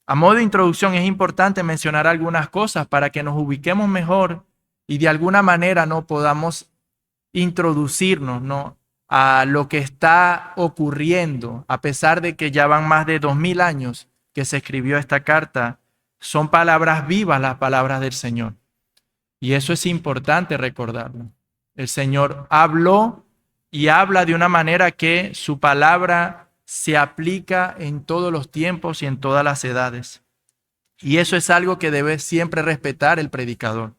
A modo de introducción es importante mencionar algunas cosas para que nos ubiquemos mejor y de alguna manera no podamos introducirnos, ¿no?, a lo que está ocurriendo, a pesar de que ya van más de 2000 años que se escribió esta carta. Son palabras vivas las palabras del Señor. Y eso es importante recordarlo. El Señor habló y habla de una manera que su palabra se aplica en todos los tiempos y en todas las edades. Y eso es algo que debe siempre respetar el predicador.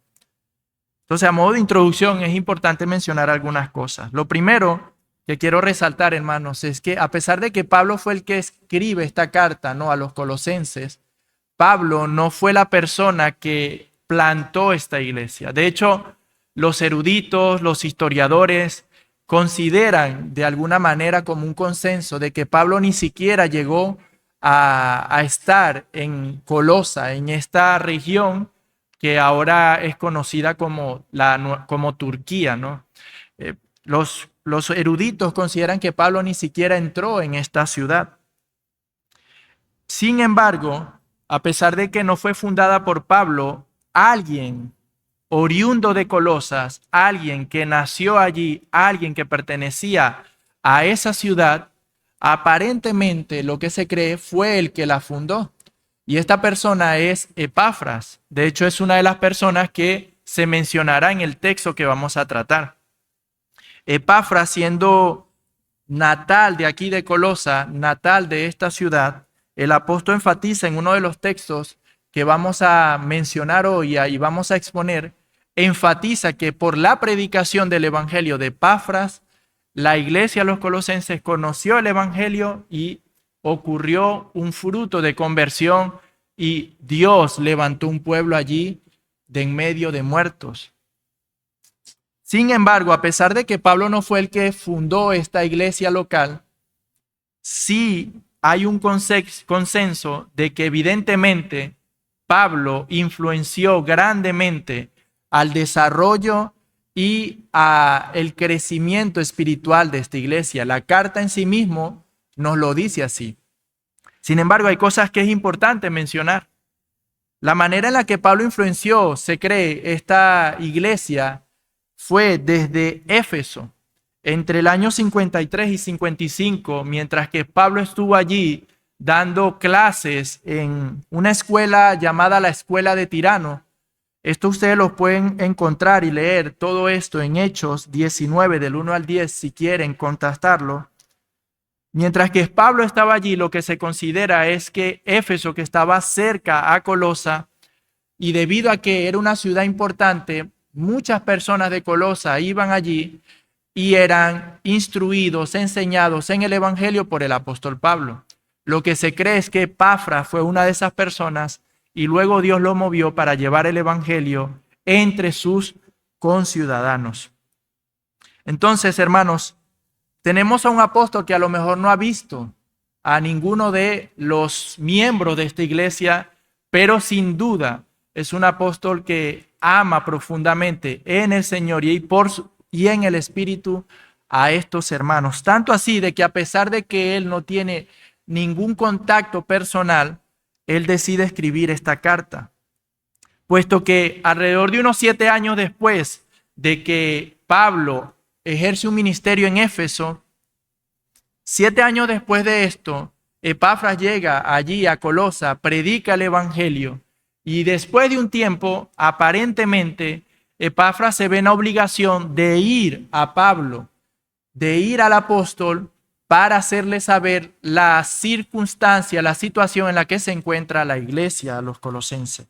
Entonces, a modo de introducción, es importante mencionar algunas cosas. Lo primero que quiero resaltar, hermanos, es que a pesar de que Pablo fue el que escribe esta carta, ¿no?, a los colosenses, Pablo no fue la persona que plantó esta iglesia. De hecho, los eruditos, los historiadores, consideran de alguna manera como un consenso de que Pablo ni siquiera llegó a estar en Colosa, en esta región que ahora es conocida como, como Turquía, ¿no? Los eruditos consideran que Pablo ni siquiera entró en esta ciudad. Sin embargo, a pesar de que no fue fundada por Pablo, alguien oriundo de Colosas, alguien que nació allí, alguien que pertenecía a esa ciudad, aparentemente lo que se cree fue el que la fundó. Y esta persona es Epafras. De hecho, es una de las personas que se mencionará en el texto que vamos a tratar. Epafras, siendo natal de aquí de Colosa, natal de esta ciudad, el apóstol enfatiza en uno de los textos que vamos a mencionar hoy y vamos a exponer, enfatiza que por la predicación del evangelio de Epafras, la iglesia de los colosenses conoció el evangelio y ocurrió un fruto de conversión y Dios levantó un pueblo allí de en medio de muertos. Sin embargo, a pesar de que Pablo no fue el que fundó esta iglesia local, sí hay un consenso de que evidentemente Pablo influenció grandemente al desarrollo y al crecimiento espiritual de esta iglesia. La carta en sí mismo nos lo dice así. Sin embargo, hay cosas que es importante mencionar. La manera en la que Pablo influenció, se cree, esta iglesia fue desde Éfeso, entre el año 53 y 55, mientras que Pablo estuvo allí dando clases en una escuela llamada la Escuela de Tirano. Esto ustedes lo pueden encontrar y leer todo esto en Hechos 19, del 1 al 10, si quieren contrastarlo. Mientras que Pablo estaba allí, lo que se considera es que Éfeso, que estaba cerca a Colosa, y debido a que era una ciudad importante, muchas personas de Colosa iban allí y eran instruidos, enseñados en el evangelio por el apóstol Pablo. Lo que se cree es que Epafras fue una de esas personas y luego Dios lo movió para llevar el evangelio entre sus conciudadanos. Entonces, hermanos, tenemos a un apóstol que a lo mejor no ha visto a ninguno de los miembros de esta iglesia, pero sin duda es un apóstol que ama profundamente en el Señor y en el Espíritu a estos hermanos. Tanto así de que a pesar de que él no tiene ningún contacto personal, él decide escribir esta carta, puesto que alrededor de unos 7 años después de que Pablo ejerce un ministerio en Éfeso, 7 años después de esto, Epafras llega allí a Colosa, predica el evangelio y después de un tiempo, aparentemente, Epafras se ve en la obligación de ir a Pablo, de ir al apóstol para hacerle saber la circunstancia, la situación en la que se encuentra la iglesia, a los colosenses,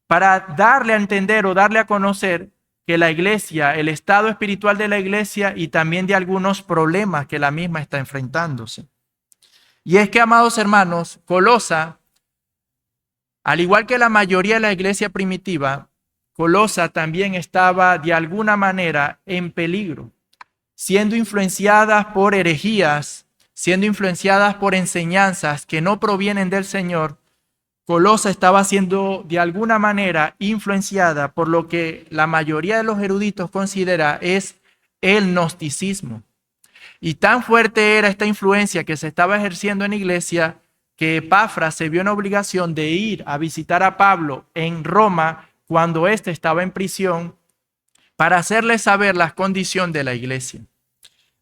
para darle a entender o darle a conocer que la iglesia, el estado espiritual de la iglesia y también de algunos problemas que la misma está enfrentándose. Y es que, amados hermanos, Colosa, al igual que la mayoría de la iglesia primitiva, Colosa también estaba de alguna manera en peligro, siendo influenciadas por herejías, siendo influenciadas por enseñanzas que no provienen del Señor. Colosa estaba siendo de alguna manera influenciada por lo que la mayoría de los eruditos considera es el gnosticismo. Y tan fuerte era esta influencia que se estaba ejerciendo en la iglesia que Epafras se vio en obligación de ir a visitar a Pablo en Roma cuando éste estaba en prisión para hacerle saber la condición de la iglesia.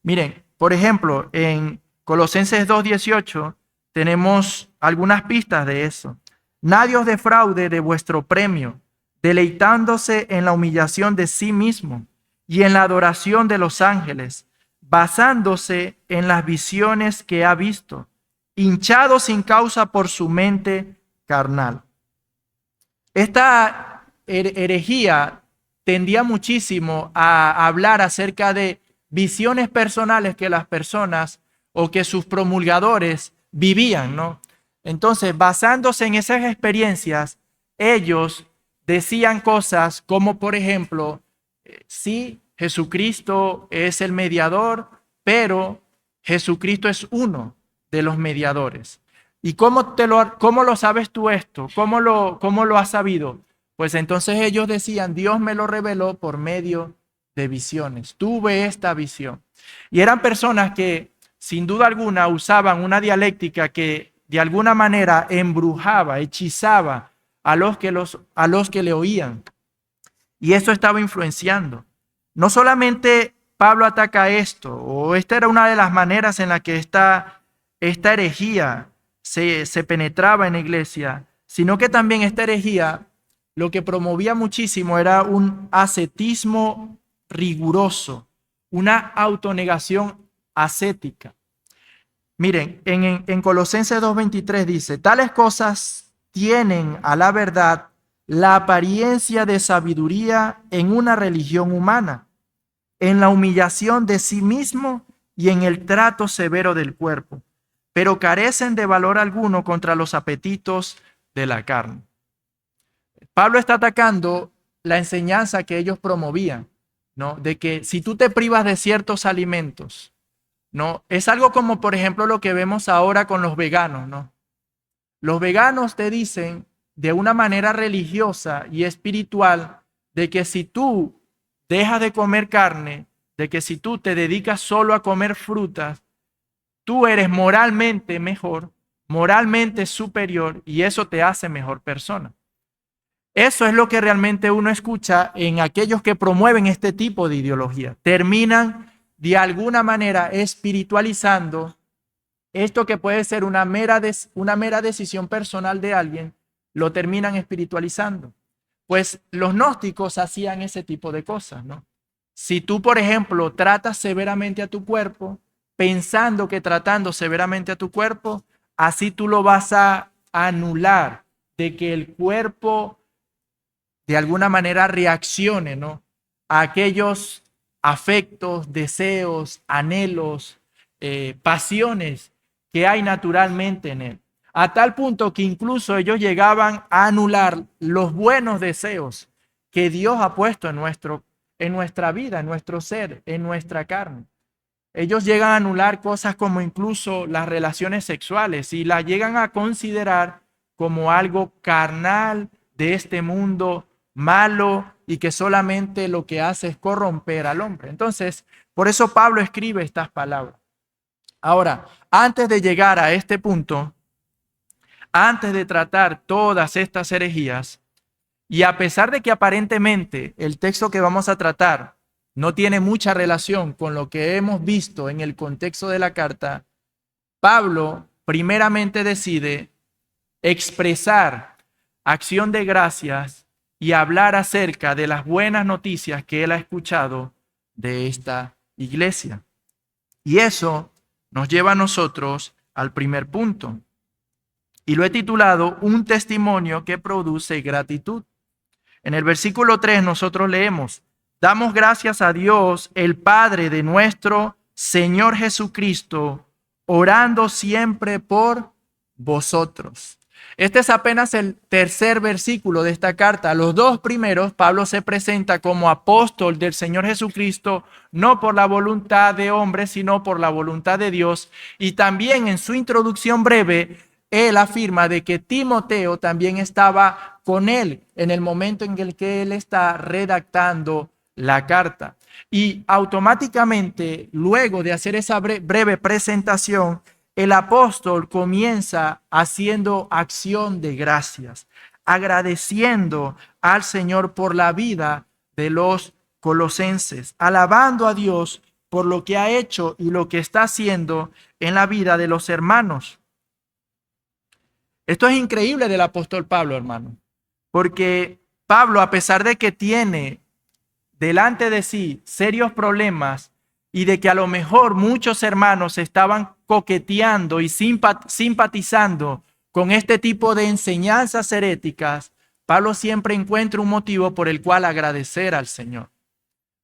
Miren, por ejemplo, en Colosenses 2:18 tenemos algunas pistas de eso. Nadie os defraude de vuestro premio, deleitándose en la humillación de sí mismo y en la adoración de los ángeles, basándose en las visiones que ha visto, hinchado sin causa por su mente carnal. Esta herejía tendía muchísimo a hablar acerca de visiones personales que las personas o que sus promulgadores vivían, ¿no? Entonces, basándose en esas experiencias, ellos decían cosas como, por ejemplo, sí, Jesucristo es el mediador, pero Jesucristo es uno de los mediadores. ¿Y cómo lo sabes tú esto? ¿Cómo lo has sabido? Pues entonces ellos decían, Dios me lo reveló por medio de visiones. Tuve esta visión. Y eran personas que, sin duda alguna, usaban una dialéctica que de alguna manera embrujaba, hechizaba a los que le oían. Y eso estaba influenciando. No solamente Pablo ataca esto, o esta era una de las maneras en la que esta herejía se penetraba en la iglesia, sino que también esta herejía lo que promovía muchísimo era un ascetismo riguroso, una autonegación ascética. Miren, en Colosenses 2:23 dice, tales cosas tienen a la verdad la apariencia de sabiduría en una religión humana, en la humillación de sí mismo y en el trato severo del cuerpo, pero carecen de valor alguno contra los apetitos de la carne. Pablo está atacando la enseñanza que ellos promovían, ¿no? De que si tú te privas de ciertos alimentos, ¿no? Es algo como, por ejemplo, lo que vemos ahora con los veganos, ¿no? Los veganos te dicen de una manera religiosa y espiritual de que si tú dejas de comer carne, de que si tú te dedicas solo a comer frutas, tú eres moralmente mejor, moralmente superior y eso te hace mejor persona. Eso es lo que realmente uno escucha en aquellos que promueven este tipo de ideología. Terminan de alguna manera espiritualizando esto que puede ser una mera decisión personal de alguien, lo terminan espiritualizando. Pues los gnósticos hacían ese tipo de cosas, ¿no? Si tú, por ejemplo, tratas severamente a tu cuerpo, pensando que tratando severamente a tu cuerpo, así tú lo vas a anular de que el cuerpo de alguna manera reaccione, ¿no? A aquellos afectos, deseos, anhelos, pasiones que hay naturalmente en él. A tal punto que incluso ellos llegaban a anular los buenos deseos que Dios ha puesto en nuestra vida, en nuestro ser, en nuestra carne. Ellos llegan a anular cosas como incluso las relaciones sexuales y las llegan a considerar como algo carnal de este mundo malo y que solamente lo que hace es corromper al hombre. Entonces, por eso Pablo escribe estas palabras. Ahora, antes de llegar a este punto, antes de tratar todas estas herejías, y a pesar de que aparentemente el texto que vamos a tratar no tiene mucha relación con lo que hemos visto en el contexto de la carta, Pablo primeramente decide expresar acción de gracias y hablar acerca de las buenas noticias que él ha escuchado de esta iglesia. Y eso nos lleva a nosotros al primer punto. Y lo he titulado Un testimonio que produce gratitud. En el versículo 3 nosotros leemos, damos gracias a Dios, el Padre de nuestro Señor Jesucristo, orando siempre por vosotros. Este es apenas el tercer versículo de esta carta. Los dos primeros, Pablo se presenta como apóstol del Señor Jesucristo, no por la voluntad de hombres, sino por la voluntad de Dios. Y también en su introducción breve, él afirma de que Timoteo también estaba con él en el momento en el que él está redactando la carta. Y automáticamente, luego de hacer esa breve presentación, el apóstol comienza haciendo acción de gracias, agradeciendo al Señor por la vida de los colosenses, alabando a Dios por lo que ha hecho y lo que está haciendo en la vida de los hermanos. Esto es increíble del apóstol Pablo, hermano, porque Pablo, a pesar de que tiene delante de sí serios problemas y de que a lo mejor muchos hermanos estaban coqueteando y simpatizando con este tipo de enseñanzas heréticas, Pablo siempre encuentra un motivo por el cual agradecer al Señor.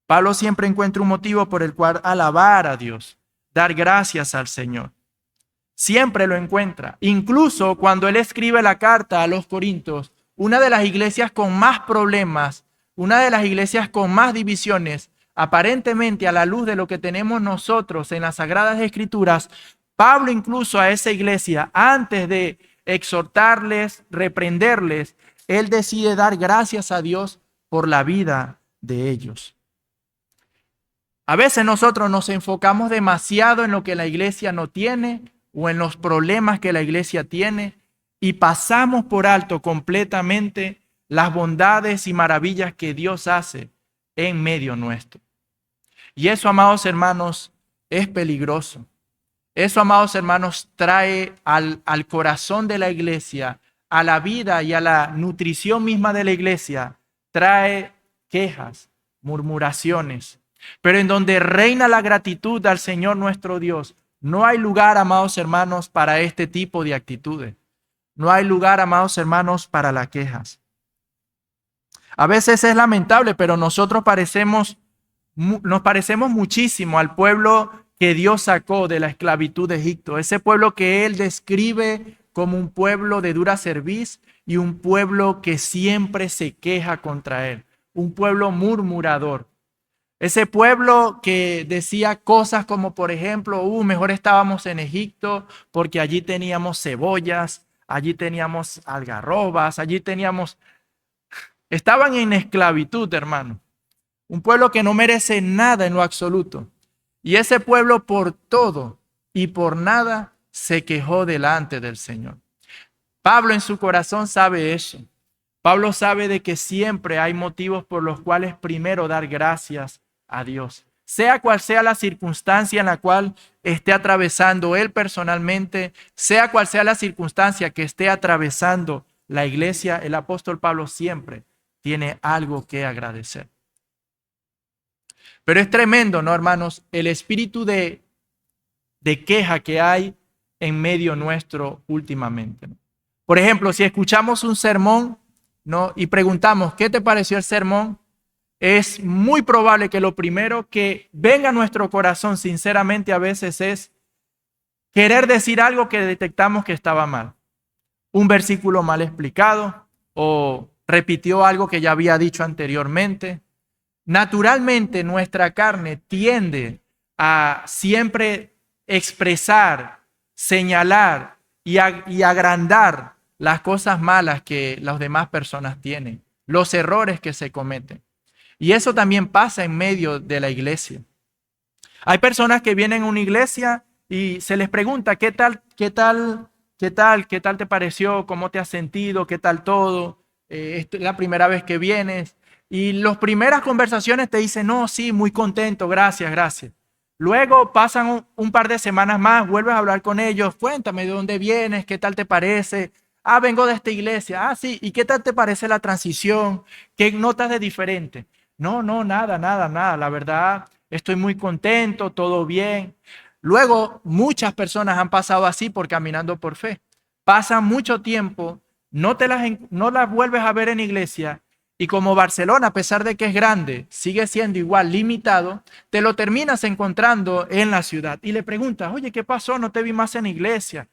Pablo siempre encuentra un motivo por el cual alabar a Dios, dar gracias al Señor. Siempre lo encuentra. Incluso cuando él escribe la carta a los Corintios, una de las iglesias con más problemas, una de las iglesias con más divisiones, aparentemente a la luz de lo que tenemos nosotros en las Sagradas Escrituras, Pablo incluso a esa iglesia, antes de exhortarles, reprenderles, él decide dar gracias a Dios por la vida de ellos. A veces nosotros nos enfocamos demasiado en lo que la iglesia no tiene o en los problemas que la iglesia tiene y pasamos por alto completamente las bondades y maravillas que Dios hace en medio nuestro. Y eso, amados hermanos, es peligroso. Eso, amados hermanos, trae al corazón de la iglesia, a la vida y a la nutrición misma de la iglesia, trae quejas, murmuraciones. Pero en donde reina la gratitud al Señor nuestro Dios, no hay lugar, amados hermanos, para este tipo de actitudes. No hay lugar, amados hermanos, para las quejas. A veces es lamentable, pero nosotros nos parecemos muchísimo al pueblo que Dios sacó de la esclavitud de Egipto. Ese pueblo que Él describe como un pueblo de dura cerviz y un pueblo que siempre se queja contra Él. Un pueblo murmurador. Ese pueblo que decía cosas como, por ejemplo, mejor estábamos en Egipto porque allí teníamos cebollas, allí teníamos algarrobas, estaban en esclavitud, hermano. Un pueblo que no merece nada en lo absoluto. Y ese pueblo por todo y por nada se quejó delante del Señor. Pablo en su corazón sabe eso. Pablo sabe de que siempre hay motivos por los cuales primero dar gracias a Dios. Sea cual sea la circunstancia en la cual esté atravesando él personalmente, sea cual sea la circunstancia que esté atravesando la iglesia, el apóstol Pablo siempre tiene algo que agradecer. Pero es tremendo, ¿no, hermanos? El espíritu de queja que hay en medio nuestro últimamente, ¿no? Por ejemplo, si escuchamos un sermón, ¿no?, y preguntamos, ¿qué te pareció el sermón? Es muy probable que lo primero que venga a nuestro corazón, sinceramente, a veces es querer decir algo que detectamos que estaba mal. Un versículo mal explicado o repitió algo que ya había dicho anteriormente. Naturalmente, nuestra carne tiende a siempre expresar, señalar y agrandar las cosas malas que las demás personas tienen, los errores que se cometen. Y eso también pasa en medio de la iglesia. Hay personas que vienen a una iglesia y se les pregunta, ¿qué tal te pareció? ¿Cómo te has sentido? ¿Qué tal todo? Es la primera vez que vienes. Y las primeras conversaciones te dicen, no, sí, muy contento, gracias, gracias. Luego pasan un par de semanas más, vuelves a hablar con ellos, cuéntame de dónde vienes, qué tal te parece. Ah, vengo de esta iglesia. Ah, sí, ¿y qué tal te parece la transición? ¿Qué notas de diferente? No, nada. La verdad, estoy muy contento, todo bien. Luego, muchas personas han pasado así por caminando por fe. Pasan mucho tiempo, no las vuelves a ver en iglesia y como Barcelona, a pesar de que es grande, sigue siendo igual limitado, te lo terminas encontrando en la ciudad y le preguntas, oye, ¿qué pasó? No te vi más en iglesia.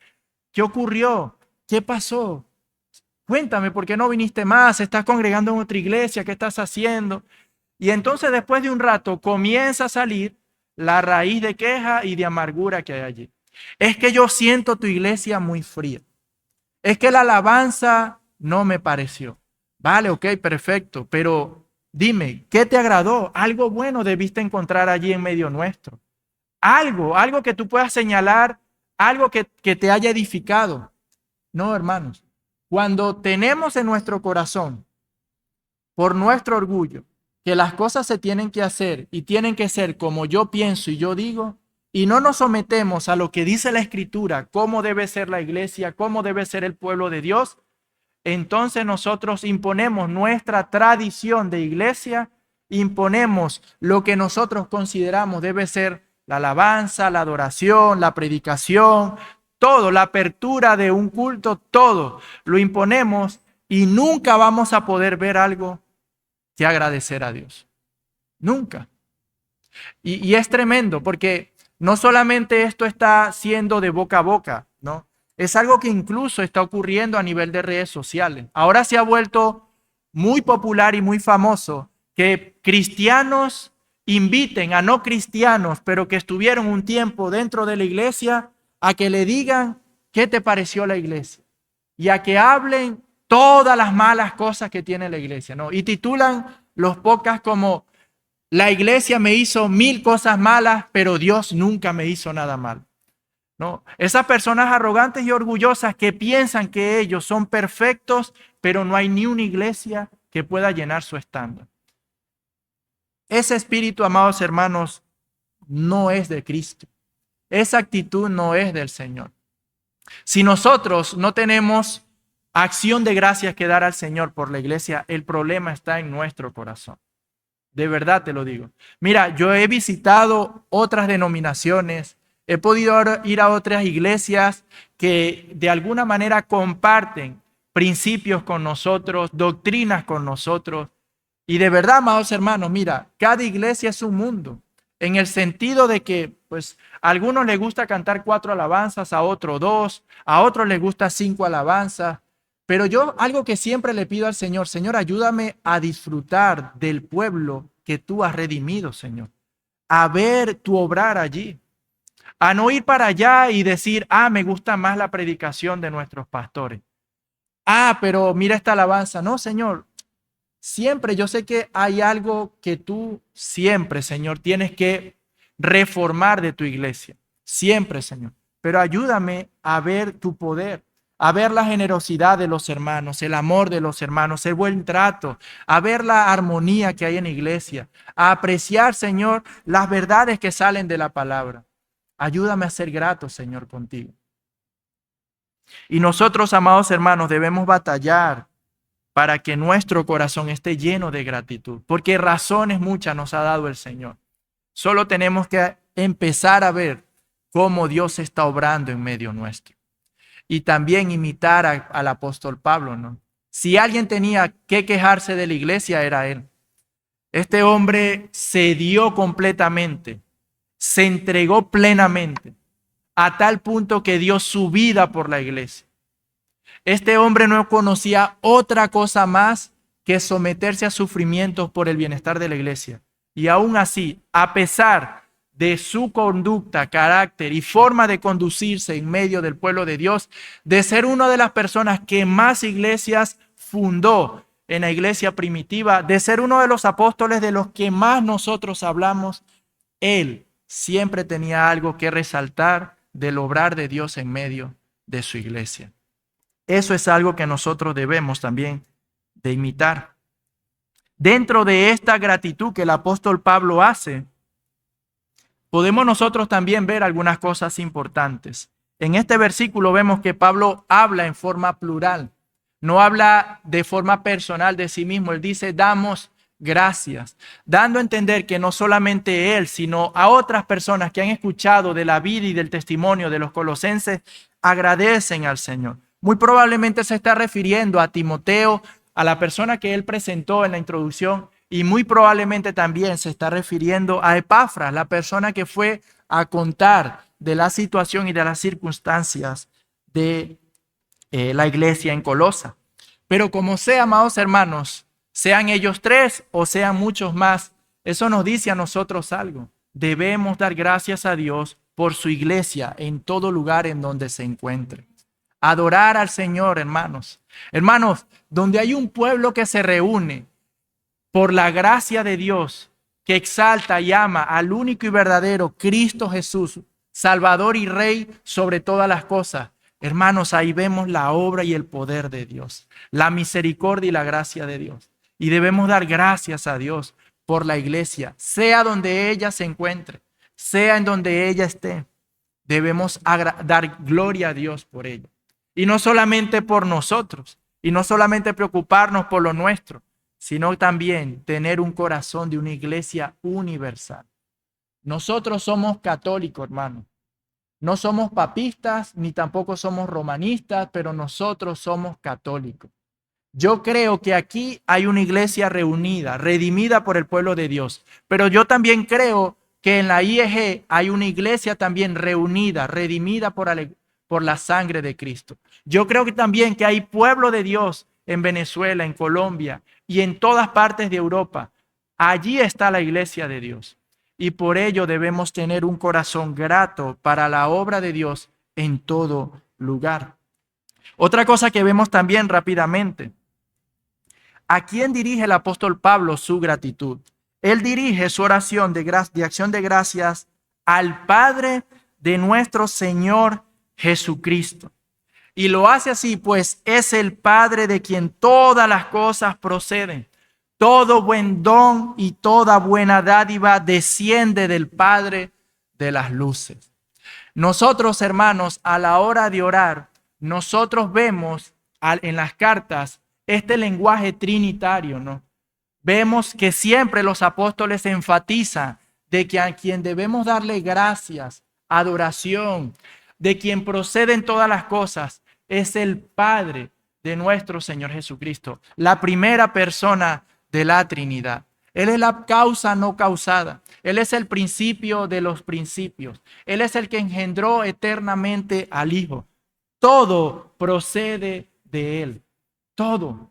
¿Qué ocurrió? ¿Qué pasó? Cuéntame, ¿por qué no viniste más? ¿Estás congregando en otra iglesia? ¿Qué estás haciendo? Y entonces después de un rato comienza a salir la raíz de queja y de amargura que hay allí. Es que yo siento tu iglesia muy fría. Es que la alabanza no me pareció. Vale, ok, perfecto, pero dime, ¿qué te agradó? Algo bueno debiste encontrar allí en medio nuestro. Algo que tú puedas señalar algo que te haya edificado. No, hermanos. Cuando tenemos en nuestro corazón, por nuestro orgullo, que las cosas se tienen que hacer y tienen que ser como yo pienso y yo digo, y no nos sometemos a lo que dice la Escritura, cómo debe ser la iglesia, cómo debe ser el pueblo de Dios, entonces nosotros imponemos nuestra tradición de iglesia, imponemos lo que nosotros consideramos debe ser la alabanza, la adoración, la predicación, todo, la apertura de un culto, todo lo imponemos y nunca vamos a poder ver algo que agradecer a Dios. Nunca. Y es tremendo porque no solamente esto está siendo de boca a boca, ¿no? Es algo que incluso está ocurriendo a nivel de redes sociales. Ahora se ha vuelto muy popular y muy famoso que cristianos inviten a no cristianos, pero que estuvieron un tiempo dentro de la iglesia, a que le digan qué te pareció la iglesia y a que hablen todas las malas cosas que tiene la iglesia, ¿no? Y titulan los podcasts como la iglesia me hizo 1000 cosas malas, pero Dios nunca me hizo nada mal. ¿No? Esas personas arrogantes y orgullosas que piensan que ellos son perfectos, pero no hay ni una iglesia que pueda llenar su estándar. Ese espíritu, amados hermanos, no es de Cristo. Esa actitud no es del Señor. Si nosotros no tenemos acción de gracias que dar al Señor por la iglesia, el problema está en nuestro corazón. De verdad te lo digo. Mira, yo he visitado otras denominaciones, he podido ir a otras iglesias que de alguna manera comparten principios con nosotros, doctrinas con nosotros. Y de verdad, amados hermanos, mira, cada iglesia es un mundo, en el sentido de que, pues, a algunos les gusta cantar 4 alabanzas, a otros 2, a otros les gusta 5 alabanzas. Pero yo algo que siempre le pido al Señor, Señor, ayúdame a disfrutar del pueblo que tú has redimido, Señor. A ver tu obrar allí. A no ir para allá y decir, me gusta más la predicación de nuestros pastores. Pero mira esta alabanza. No, Señor, siempre yo sé que hay algo que tú siempre, Señor, tienes que reformar de tu iglesia. Siempre, Señor. Pero ayúdame a ver tu poder, a ver la generosidad de los hermanos, el amor de los hermanos, el buen trato, a ver la armonía que hay en la iglesia, a apreciar, Señor, las verdades que salen de la palabra. Ayúdame a ser grato, Señor, contigo. Y nosotros, amados hermanos, debemos batallar para que nuestro corazón esté lleno de gratitud, porque razones muchas nos ha dado el Señor. Solo tenemos que empezar a ver cómo Dios está obrando en medio nuestro. Y también imitar al apóstol Pablo, ¿no? Si alguien tenía que quejarse de la iglesia, era él. Este hombre se dio completamente, se entregó plenamente, a tal punto que dio su vida por la iglesia. Este hombre no conocía otra cosa más que someterse a sufrimientos por el bienestar de la iglesia. Y aún así, a pesar de su conducta, carácter y forma de conducirse en medio del pueblo de Dios, de ser una de las personas que más iglesias fundó en la iglesia primitiva, de ser uno de los apóstoles de los que más nosotros hablamos, él siempre tenía algo que resaltar del obrar de Dios en medio de su iglesia. Eso es algo que nosotros debemos también de imitar. Dentro de esta gratitud que el apóstol Pablo hace, podemos nosotros también ver algunas cosas importantes. En este versículo vemos que Pablo habla en forma plural, no habla de forma personal de sí mismo. Él dice, damos gracias, dando a entender que no solamente él, sino a otras personas que han escuchado de la vida y del testimonio de los colosenses, agradecen al Señor. Muy probablemente se está refiriendo a Timoteo, a la persona que él presentó en la introducción, y muy probablemente también se está refiriendo a Epafras, la persona que fue a contar de la situación y de las circunstancias de la iglesia en Colosa. Pero como sea, amados hermanos, sean ellos 3 o sean muchos más, eso nos dice a nosotros algo. Debemos dar gracias a Dios por su iglesia en todo lugar en donde se encuentre. Adorar al Señor, hermanos. Hermanos, donde hay un pueblo que se reúne por la gracia de Dios, que exalta y ama al único y verdadero Cristo Jesús, Salvador y Rey sobre todas las cosas. Hermanos, ahí vemos la obra y el poder de Dios, la misericordia y la gracia de Dios. Y debemos dar gracias a Dios por la iglesia, sea donde ella se encuentre, sea en donde ella esté. Debemos dar gloria a Dios por ello. Y no solamente por nosotros, y no solamente preocuparnos por lo nuestro, sino también tener un corazón de una iglesia universal. Nosotros somos católicos, hermano. No somos papistas ni tampoco somos romanistas, pero nosotros somos católicos. Yo creo que aquí hay una iglesia reunida, redimida por el pueblo de Dios. Pero yo también creo que en la IEG hay una iglesia también reunida, redimida por la sangre de Cristo. Yo creo que también que hay pueblo de Dios en Venezuela, en Colombia y en todas partes de Europa. Allí está la iglesia de Dios. Y por ello debemos tener un corazón grato para la obra de Dios en todo lugar. Otra cosa que vemos también rápidamente. ¿A quién dirige el apóstol Pablo su gratitud? Él dirige su oración de acción de gracias al Padre de nuestro Señor Jesucristo. Y lo hace así, pues es el Padre de quien todas las cosas proceden. Todo buen don y toda buena dádiva desciende del Padre de las luces. Nosotros, hermanos, a la hora de orar, nosotros vemos en las cartas este lenguaje trinitario, ¿no? Vemos que siempre los apóstoles enfatizan de que a quien debemos darle gracias, adoración, de quien proceden todas las cosas, es el Padre de nuestro Señor Jesucristo, la primera persona de la Trinidad. Él es la causa no causada. Él es el principio de los principios. Él es el que engendró eternamente al Hijo. Todo procede de Él. Todo.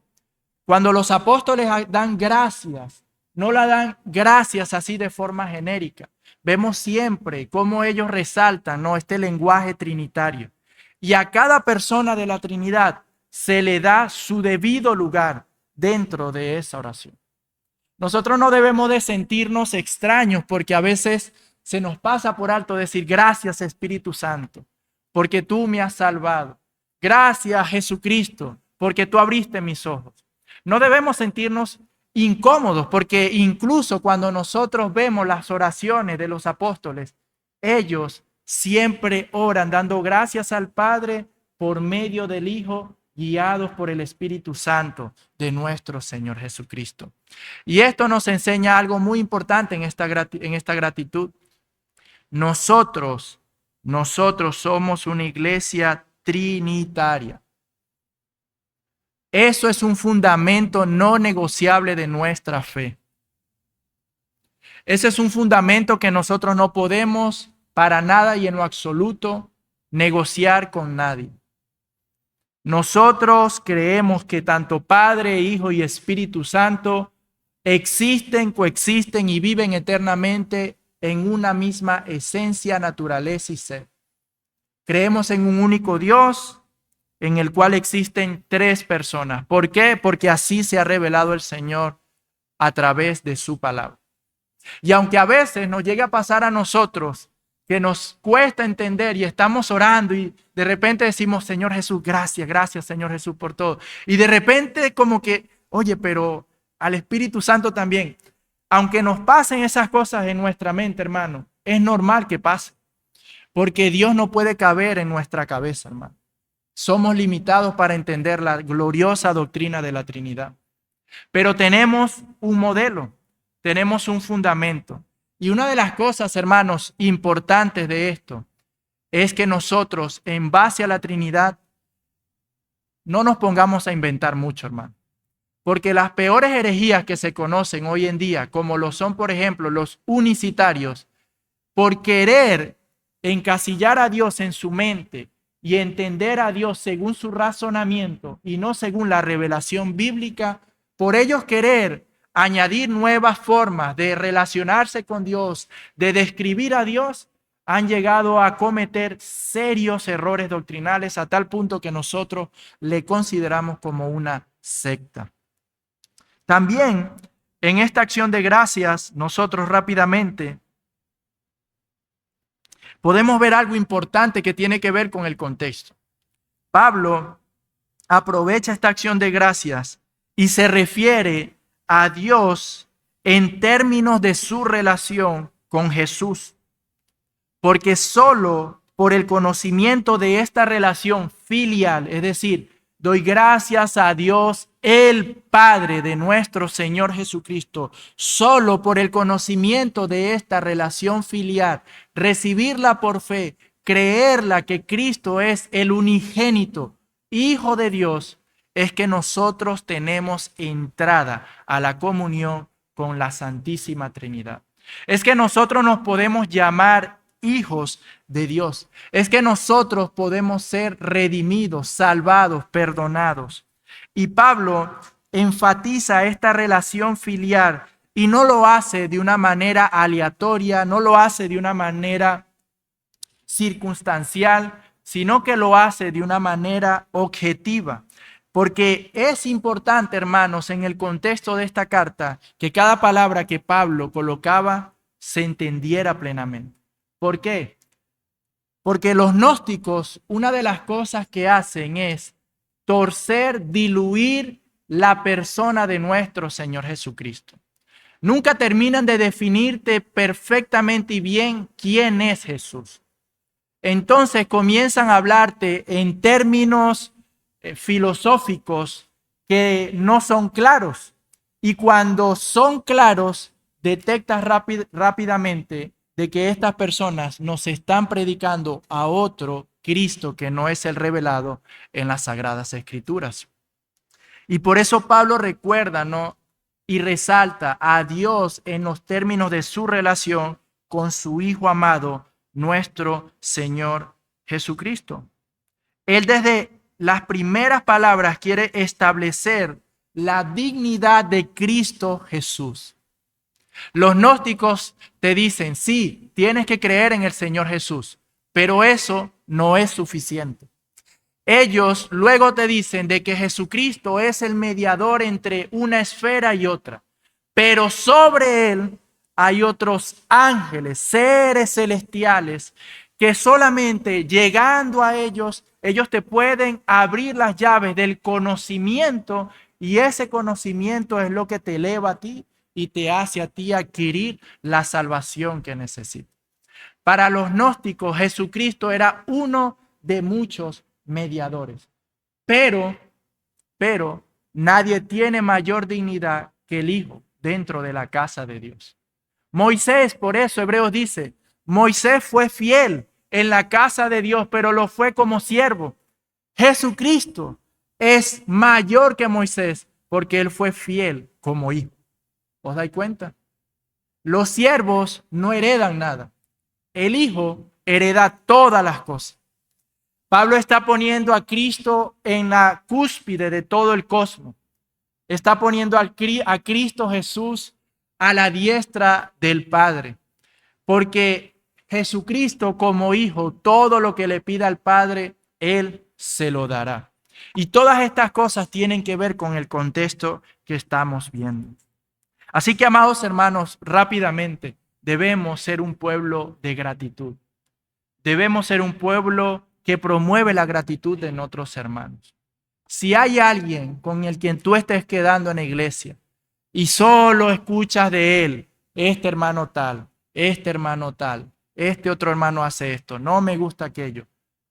Cuando los apóstoles dan gracias, no la dan gracias así de forma genérica. Vemos siempre cómo ellos resaltan, ¿no?, este lenguaje trinitario. Y a cada persona de la Trinidad se le da su debido lugar dentro de esa oración. Nosotros no debemos de sentirnos extraños porque a veces se nos pasa por alto decir gracias Espíritu Santo, porque tú me has salvado. Gracias Jesucristo, porque tú abriste mis ojos. No debemos sentirnos incómodos porque incluso cuando nosotros vemos las oraciones de los apóstoles, ellos siempre oran dando gracias al Padre por medio del Hijo, guiados por el Espíritu Santo de nuestro Señor Jesucristo. Y esto nos enseña algo muy importante en esta gratitud. Nosotros somos una iglesia trinitaria. Eso es un fundamento no negociable de nuestra fe. Ese es un fundamento que nosotros no podemos para nada y en lo absoluto negociar con nadie. Nosotros creemos que tanto Padre, Hijo y Espíritu Santo existen, coexisten y viven eternamente en una misma esencia, naturaleza y ser. Creemos en un único Dios en el cual existen tres personas. ¿Por qué? Porque así se ha revelado el Señor a través de su palabra. Y aunque a veces nos llegue a pasar a nosotros que nos cuesta entender y estamos orando y de repente decimos, Señor Jesús, gracias, gracias Señor Jesús por todo. Y de repente como que, oye, pero al Espíritu Santo también. Aunque nos pasen esas cosas en nuestra mente, hermano, es normal que pase. Porque Dios no puede caber en nuestra cabeza, hermano. Somos limitados para entender la gloriosa doctrina de la Trinidad. Pero tenemos un modelo, tenemos un fundamento. Y una de las cosas, hermanos, importantes de esto es que nosotros, en base a la Trinidad, no nos pongamos a inventar mucho, hermano. Porque las peores herejías que se conocen hoy en día, como lo son, por ejemplo, los unicitarios, por querer encasillar a Dios en su mente y entender a Dios según su razonamiento y no según la revelación bíblica, por ellos querer añadir nuevas formas de relacionarse con Dios, de describir a Dios, han llegado a cometer serios errores doctrinales a tal punto que nosotros le consideramos como una secta. También en esta acción de gracias, nosotros rápidamente podemos ver algo importante que tiene que ver con el contexto. Pablo aprovecha esta acción de gracias y se refiere a Dios en términos de su relación con Jesús, porque solo por el conocimiento de esta relación filial, es decir, doy gracias a Dios, el Padre de nuestro Señor Jesucristo, solo por el conocimiento de esta relación filial, recibirla por fe, creerla que Cristo es el unigénito, Hijo de Dios, es que nosotros tenemos entrada a la comunión con la Santísima Trinidad. Es que nosotros nos podemos llamar hijos de Dios. Es que nosotros podemos ser redimidos, salvados, perdonados. Y Pablo enfatiza esta relación filial y no lo hace de una manera aleatoria, no lo hace de una manera circunstancial, sino que lo hace de una manera objetiva. Porque es importante, hermanos, en el contexto de esta carta, que cada palabra que Pablo colocaba se entendiera plenamente. ¿Por qué? Porque los gnósticos, una de las cosas que hacen es torcer, diluir la persona de nuestro Señor Jesucristo. Nunca terminan de definirte perfectamente y bien quién es Jesús. Entonces comienzan a hablarte en términos filosóficos que no son claros. Y cuando son claros, detectas rápidamente de que estas personas nos están predicando a otro Cristo que no es el revelado en las Sagradas Escrituras. Y por eso Pablo recuerda, ¿no?, y resalta a Dios en los términos de su relación con su Hijo amado, nuestro Señor Jesucristo. Él desde las primeras palabras quiere establecer la dignidad de Cristo Jesús. Los gnósticos te dicen, sí, tienes que creer en el Señor Jesús, pero eso no es suficiente. Ellos luego te dicen de que Jesucristo es el mediador entre una esfera y otra, pero sobre él hay otros ángeles, seres celestiales, que solamente llegando a ellos, ellos te pueden abrir las llaves del conocimiento y ese conocimiento es lo que te eleva a ti y te hace a ti adquirir la salvación que necesitas. Para los gnósticos, Jesucristo era uno de muchos mediadores, pero nadie tiene mayor dignidad que el Hijo dentro de la casa de Dios. Moisés, por eso Hebreos dice, Moisés fue fiel en la casa de Dios, pero lo fue como siervo. Jesucristo es mayor que Moisés porque él fue fiel como hijo. ¿Os dais cuenta? Los siervos no heredan nada. El Hijo hereda todas las cosas. Pablo está poniendo a Cristo en la cúspide de todo el cosmos. Está poniendo a Cristo Jesús a la diestra del Padre. Porque Jesucristo como Hijo, todo lo que le pida al Padre, Él se lo dará. Y todas estas cosas tienen que ver con el contexto que estamos viendo. Así que, amados hermanos, rápidamente debemos ser un pueblo de gratitud. Debemos ser un pueblo que promueve la gratitud de nuestros hermanos. Si hay alguien con el quien tú estés quedando en la iglesia y solo escuchas de él, este hermano tal, este otro hermano hace esto, no me gusta aquello,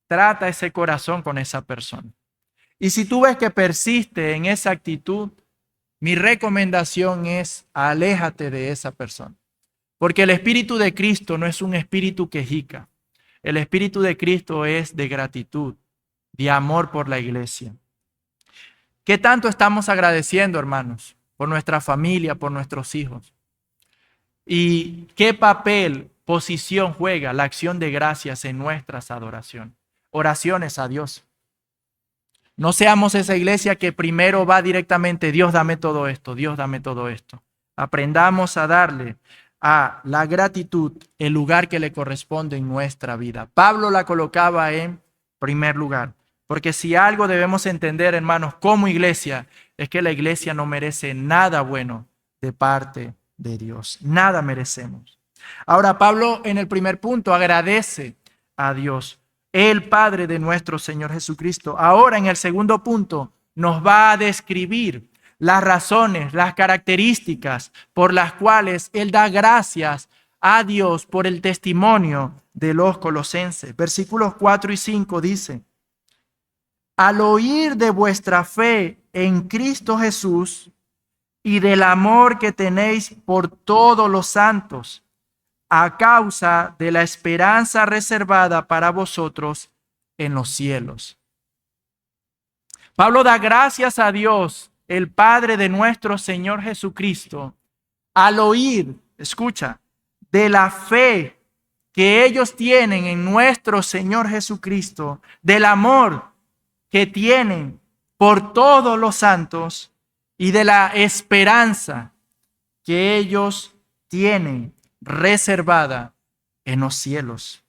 trata ese corazón con esa persona. Y si tú ves que persiste en esa actitud, mi recomendación es aléjate de esa persona. Porque el Espíritu de Cristo no es un espíritu quejica. El Espíritu de Cristo es de gratitud, de amor por la iglesia. ¿Qué tanto estamos agradeciendo, hermanos, por nuestra familia, por nuestros hijos? ¿Y qué papel, posición juega la acción de gracias en nuestras adoraciones? Oraciones a Dios. No seamos esa iglesia que primero va directamente, Dios dame todo esto, Dios dame todo esto. Aprendamos a darle a la gratitud el lugar que le corresponde en nuestra vida. Pablo la colocaba en primer lugar, porque si algo debemos entender, hermanos, como iglesia, es que la iglesia no merece nada bueno de parte de Dios. Nada merecemos. Ahora, Pablo en el primer punto agradece a Dios, el Padre de nuestro Señor Jesucristo. Ahora, en el segundo punto, nos va a describir las razones, las características por las cuales Él da gracias a Dios por el testimonio de los colosenses. Versículos 4 y 5 dice: al oír de vuestra fe en Cristo Jesús y del amor que tenéis por todos los santos, a causa de la esperanza reservada para vosotros en los cielos. Pablo da gracias a Dios, el Padre de nuestro Señor Jesucristo, al oír, escucha, de la fe que ellos tienen en nuestro Señor Jesucristo, del amor que tienen por todos los santos y de la esperanza que ellos tienen reservada en los cielos.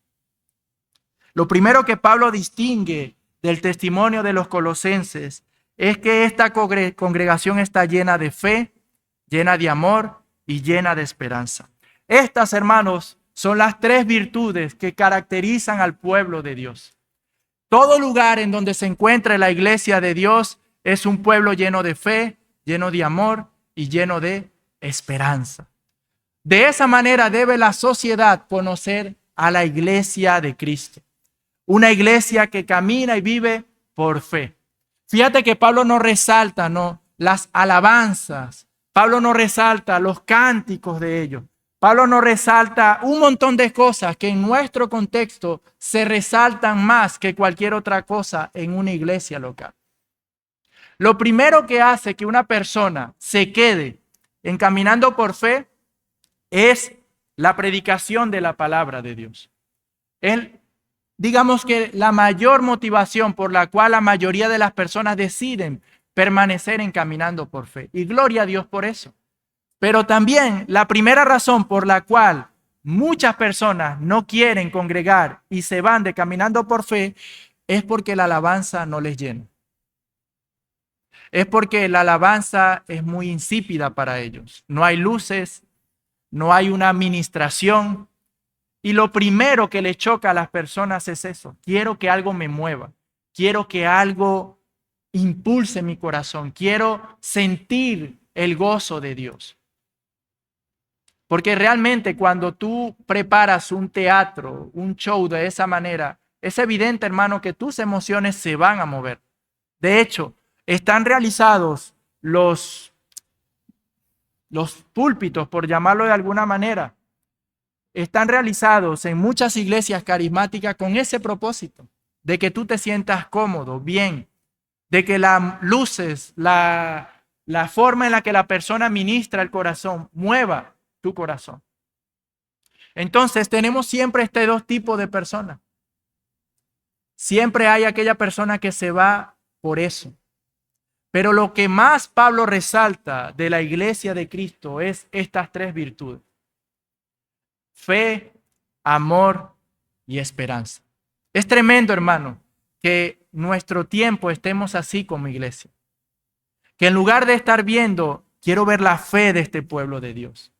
Lo primero que Pablo distingue del testimonio de los colosenses es que esta congregación está llena de fe, llena de amor y llena de esperanza. Estas, hermanos, son las tres virtudes que caracterizan al pueblo de Dios. Todo lugar en donde se encuentre la iglesia de Dios es un pueblo lleno de fe, lleno de amor y lleno de esperanza. De esa manera debe la sociedad conocer a la iglesia de Cristo. Una iglesia que camina y vive por fe. Fíjate que Pablo no resalta, las alabanzas. Pablo no resalta los cánticos de ellos. Pablo no resalta un montón de cosas que en nuestro contexto se resaltan más que cualquier otra cosa en una iglesia local. Lo primero que hace que una persona se quede encaminando por fe es la predicación de la palabra de Dios. Digamos que la mayor motivación por la cual la mayoría de las personas deciden permanecer encaminando por fe. Y gloria a Dios por eso. Pero también la primera razón por la cual muchas personas no quieren congregar y se van de caminando por fe es porque la alabanza no les llena. Es porque la alabanza es muy insípida para ellos. No hay luces, no hay una administración. Y lo primero que le choca a las personas es eso. Quiero que algo me mueva. Quiero que algo impulse mi corazón. Quiero sentir el gozo de Dios. Porque realmente cuando tú preparas un teatro, un show de esa manera, es evidente, hermano, que tus emociones se van a mover. De hecho, están realizados los púlpitos, por llamarlo de alguna manera, están realizados en muchas iglesias carismáticas con ese propósito, de que tú te sientas cómodo, bien, de que las luces, la forma en la que la persona ministra el corazón, mueva tu corazón. Entonces tenemos siempre este dos tipos de personas. Siempre hay aquella persona que se va por eso. Pero lo que más Pablo resalta de la iglesia de Cristo es estas tres virtudes: fe, amor y esperanza. Es tremendo, hermano, que nuestro tiempo estemos así como iglesia. Que en lugar de estar viendo, quiero ver la fe de este pueblo de Dios.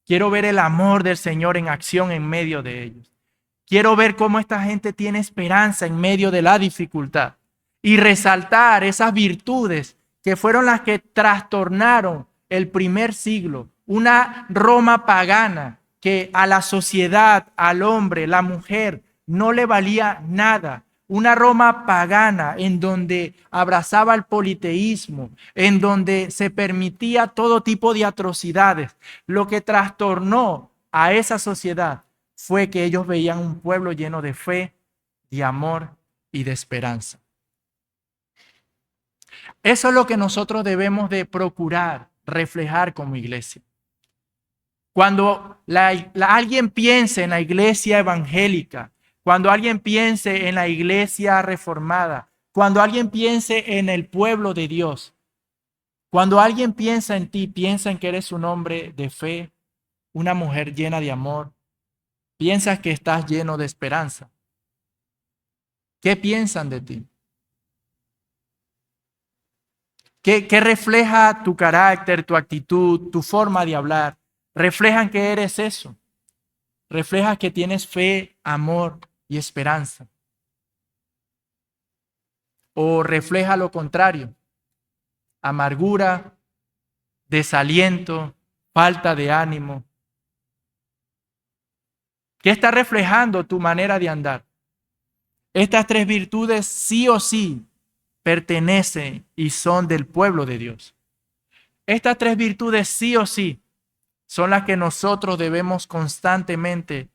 Quiero ver el amor del Señor en acción en medio de ellos. Quiero ver cómo esta gente tiene esperanza en medio de la dificultad y resaltar esas virtudes que fueron las que trastornaron el primer siglo. Una Roma pagana que a la sociedad, al hombre, la mujer, no le valía nada. Una Roma pagana en donde abrazaba el politeísmo, en donde se permitía todo tipo de atrocidades. Lo que trastornó a esa sociedad fue que ellos veían un pueblo lleno de fe, de amor y de esperanza. Eso es lo que nosotros debemos de procurar reflejar como iglesia. Cuando alguien piense en la iglesia evangélica, cuando alguien piense en la iglesia reformada, cuando alguien piense en el pueblo de Dios, cuando alguien piensa en ti, piensa en que eres un hombre de fe, una mujer llena de amor, piensas que estás lleno de esperanza. ¿Qué piensan de ti? ¿Qué refleja tu carácter, tu actitud, tu forma de hablar? ¿Reflejan que eres eso? ¿Reflejas que tienes fe, amor y esperanza. ¿O refleja lo contrario? Amargura, desaliento, falta de ánimo. ¿Qué está reflejando tu manera de andar? Estas tres virtudes sí o sí pertenecen y son del pueblo de Dios. Estas tres virtudes sí o sí son las que nosotros debemos constantemente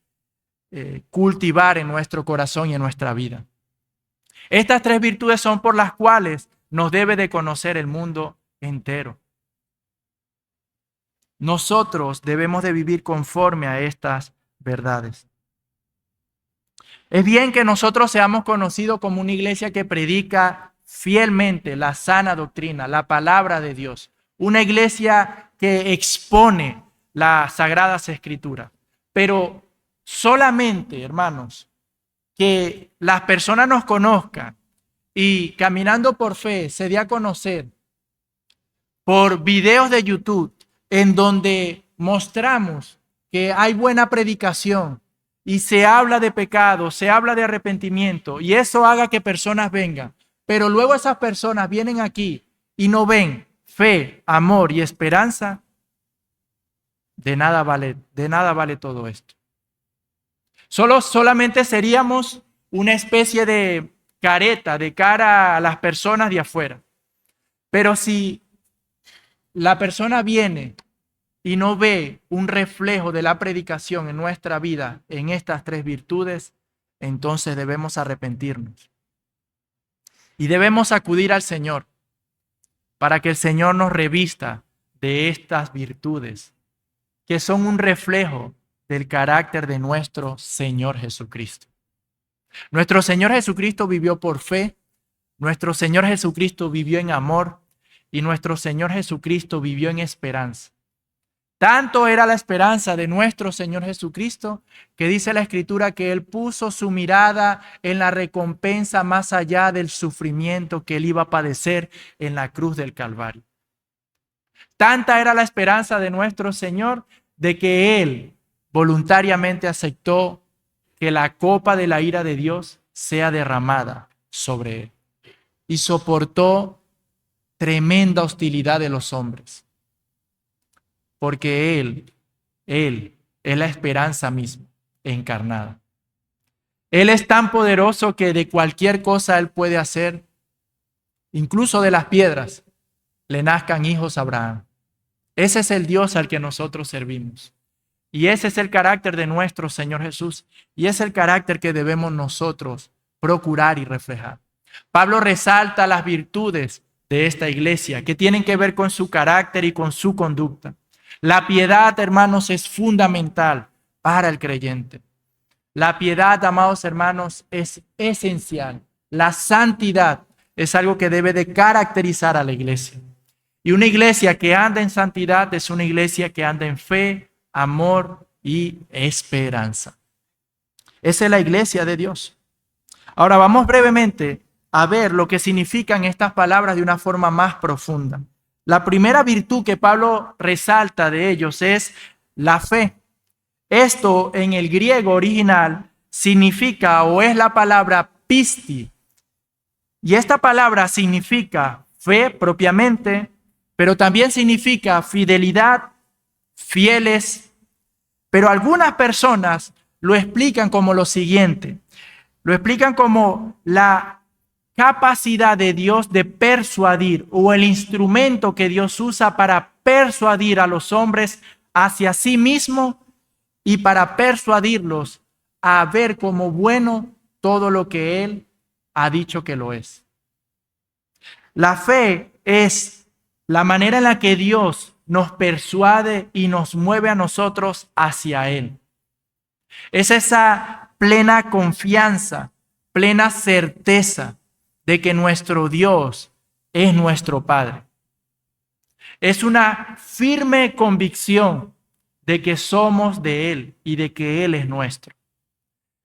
cultivar en nuestro corazón y en nuestra vida. Estas tres virtudes son por las cuales nos debe de conocer el mundo entero. Nosotros debemos de vivir conforme a estas verdades. Es bien que nosotros seamos conocidos como una iglesia que predica fielmente la sana doctrina, la palabra de Dios. Una iglesia que expone las sagradas escrituras. Pero solamente, hermanos, que las personas nos conozcan y caminando por fe se dé a conocer por videos de YouTube en donde mostramos que hay buena predicación y se habla de pecado, se habla de arrepentimiento y eso haga que personas vengan. Pero luego esas personas vienen aquí y no ven fe, amor y esperanza. De nada vale todo esto. Solamente seríamos una especie de careta de cara a las personas de afuera. Pero si la persona viene y no ve un reflejo de la predicación en nuestra vida en estas tres virtudes, entonces debemos arrepentirnos. Y debemos acudir al Señor para que el Señor nos revista de estas virtudes, que son un reflejo del carácter de nuestro Señor Jesucristo. Nuestro Señor Jesucristo vivió por fe, nuestro Señor Jesucristo vivió en amor y nuestro Señor Jesucristo vivió en esperanza. Tanto era la esperanza de nuestro Señor Jesucristo que dice la Escritura que Él puso su mirada en la recompensa más allá del sufrimiento que Él iba a padecer en la cruz del Calvario. Tanta era la esperanza de nuestro Señor de que Él voluntariamente aceptó que la copa de la ira de Dios sea derramada sobre Él y soportó tremenda hostilidad de los hombres. Porque Él es la esperanza misma encarnada. Él es tan poderoso que de cualquier cosa Él puede hacer, incluso de las piedras, le nazcan hijos a Abraham. Ese es el Dios al que nosotros servimos. Y ese es el carácter de nuestro Señor Jesús. Y es el carácter que debemos nosotros procurar y reflejar. Pablo resalta las virtudes de esta iglesia que tienen que ver con su carácter y con su conducta. La piedad, hermanos, es fundamental para el creyente. La piedad, amados hermanos, es esencial. La santidad es algo que debe de caracterizar a la iglesia. Y una iglesia que anda en santidad es una iglesia que anda en fe, amor y esperanza. Esa es la iglesia de Dios. Ahora vamos brevemente a ver lo que significan estas palabras de una forma más profunda. La primera virtud que Pablo resalta de ellos es la fe. Esto en el griego original significa o es la palabra pisti. Y esta palabra significa fe propiamente, pero también significa fidelidad, fieles. Pero algunas personas lo explican como lo siguiente. Lo explican como la capacidad de Dios de persuadir o el instrumento que Dios usa para persuadir a los hombres hacia sí mismo y para persuadirlos a ver como bueno todo lo que Él ha dicho que lo es. La fe es la manera en la que Dios nos persuade y nos mueve a nosotros hacia Él. Es esa plena confianza, plena certeza de que nuestro Dios es nuestro Padre. Es una firme convicción de que somos de Él y de que Él es nuestro.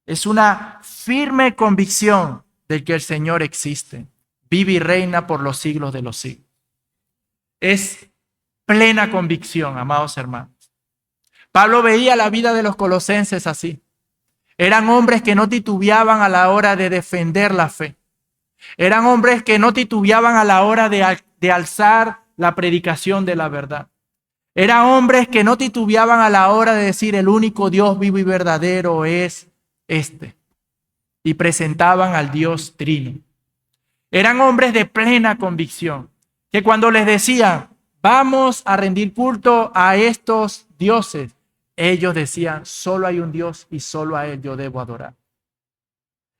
Es una firme convicción de que el Señor existe, vive y reina por los siglos de los siglos. Es plena convicción, amados hermanos. Pablo veía la vida de los colosenses así. Eran hombres que no titubeaban a la hora de defender la fe. Eran hombres que no titubeaban a la hora de alzar la predicación de la verdad. Eran hombres que no titubeaban a la hora de decir el único Dios vivo y verdadero es este. Y presentaban al Dios Trino. Eran hombres de plena convicción, que cuando les decían, vamos a rendir culto a estos dioses, ellos decían, solo hay un Dios y solo a Él yo debo adorar.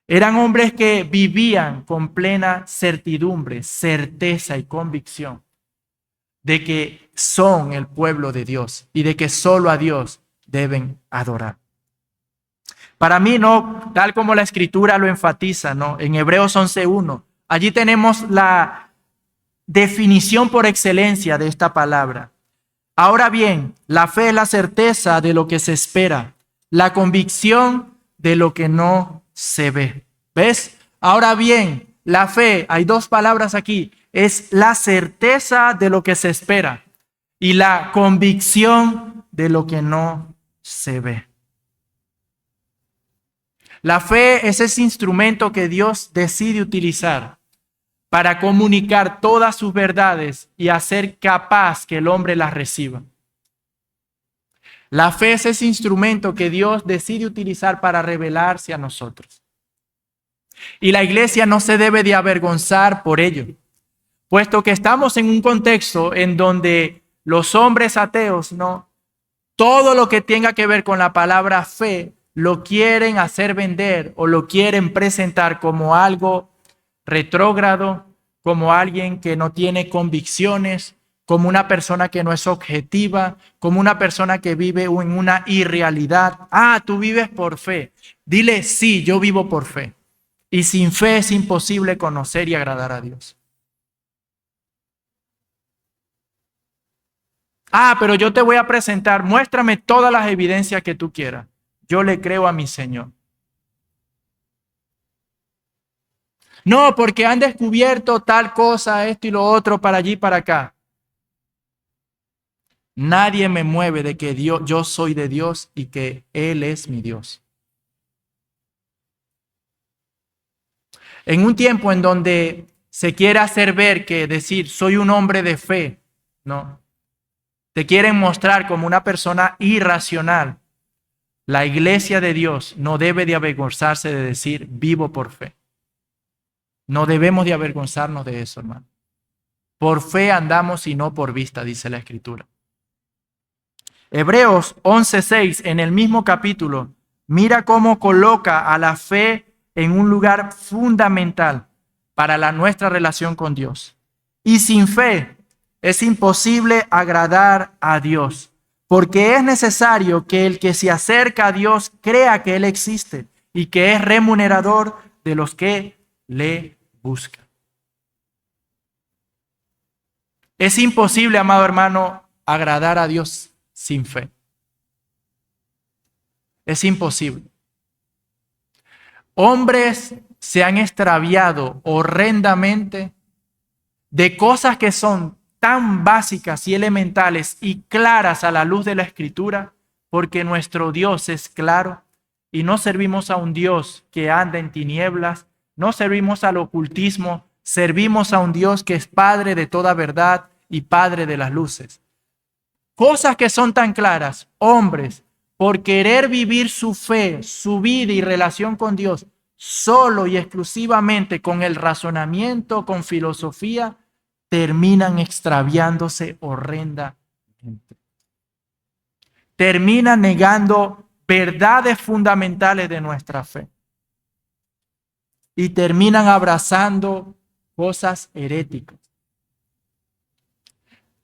Eran hombres que vivían con plena certidumbre, certeza y convicción de que son el pueblo de Dios y de que solo a Dios deben adorar. Para mí, no, tal como la Escritura lo enfatiza, ¿no? En Hebreos 11:1, allí tenemos la definición por excelencia de esta palabra. Ahora bien, la fe es la certeza de lo que se espera, la convicción de lo que no se ve. ¿Ves? Ahora bien, la fe, hay dos palabras aquí, es la certeza de lo que se espera y la convicción de lo que no se ve. La fe es ese instrumento que Dios decide utilizar para comunicar todas sus verdades y hacer capaz que el hombre las reciba. La fe es ese instrumento que Dios decide utilizar para revelarse a nosotros. Y la iglesia no se debe de avergonzar por ello, puesto que estamos en un contexto en donde los hombres ateos, no, todo lo que tenga que ver con la palabra fe, lo quieren hacer vender o lo quieren presentar como algo retrógrado, como alguien que no tiene convicciones, como una persona que no es objetiva, como una persona que vive en una irrealidad. Ah, tú vives por fe. Dile, sí, yo vivo por fe. Y sin fe es imposible conocer y agradar a Dios. Ah, pero yo te voy a presentar, muéstrame todas las evidencias que tú quieras. Yo le creo a mi Señor. No, porque han descubierto tal cosa, esto y lo otro, para allí, para acá. Nadie me mueve de que Dios, yo soy de Dios y que Él es mi Dios. En un tiempo en donde se quiere hacer ver que decir soy un hombre de fe, no. Te quieren mostrar como una persona irracional. La iglesia de Dios no debe de avergonzarse de decir vivo por fe. No debemos de avergonzarnos de eso, hermano. Por fe andamos y no por vista, dice la Escritura. Hebreos 11:6, en el mismo capítulo, mira cómo coloca a la fe en un lugar fundamental para nuestra relación con Dios. Y sin fe es imposible agradar a Dios, porque es necesario que el que se acerca a Dios crea que Él existe y que es remunerador de los que le buscan. Es imposible, amado hermano, agradar a Dios sin fe. Es imposible. Hombres se han extraviado horrendamente de cosas que son tan básicas y elementales y claras a la luz de la Escritura, porque nuestro Dios es claro y no servimos a un Dios que anda en tinieblas, no servimos al ocultismo, servimos a un Dios que es Padre de toda verdad y Padre de las luces. Cosas que son tan claras, hombres, por querer vivir su fe, su vida y relación con Dios, solo y exclusivamente con el razonamiento, con filosofía, terminan extraviándose horrendamente. Terminan negando verdades fundamentales de nuestra fe. Y terminan abrazando cosas heréticas.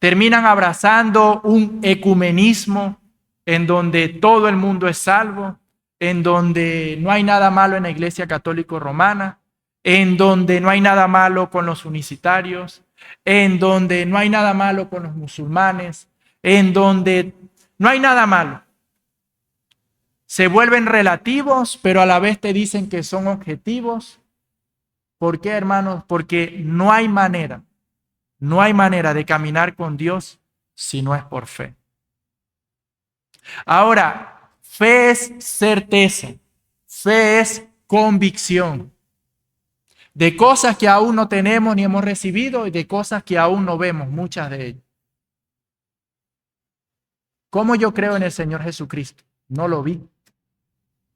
Terminan abrazando un ecumenismo en donde todo el mundo es salvo, en donde no hay nada malo en la Iglesia Católica Romana, en donde no hay nada malo con los unicitarios, en donde no hay nada malo con los musulmanes, en donde no hay nada malo. Se vuelven relativos, pero a la vez te dicen que son objetivos. ¿Por qué, hermanos? Porque no hay manera de caminar con Dios si no es por fe. Ahora, fe es certeza, Fe es convicción de cosas que aún no tenemos ni hemos recibido y de cosas que aún no vemos, muchas de ellas. ¿Cómo yo creo en el Señor Jesucristo? No lo vi.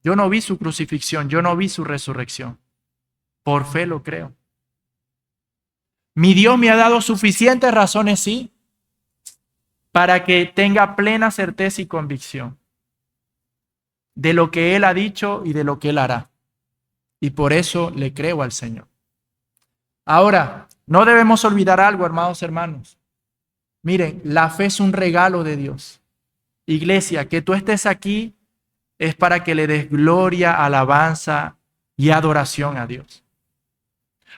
Yo no vi su crucifixión, yo no vi su resurrección. Por fe lo creo. Mi Dios me ha dado suficientes razones, sí, para que tenga plena certeza y convicción de lo que Él ha dicho y de lo que Él hará. Y por eso le creo al Señor. Ahora, no debemos olvidar algo, hermanos. Miren, la fe es un regalo de Dios. Iglesia, que tú estés aquí es para que le des gloria, alabanza y adoración a Dios.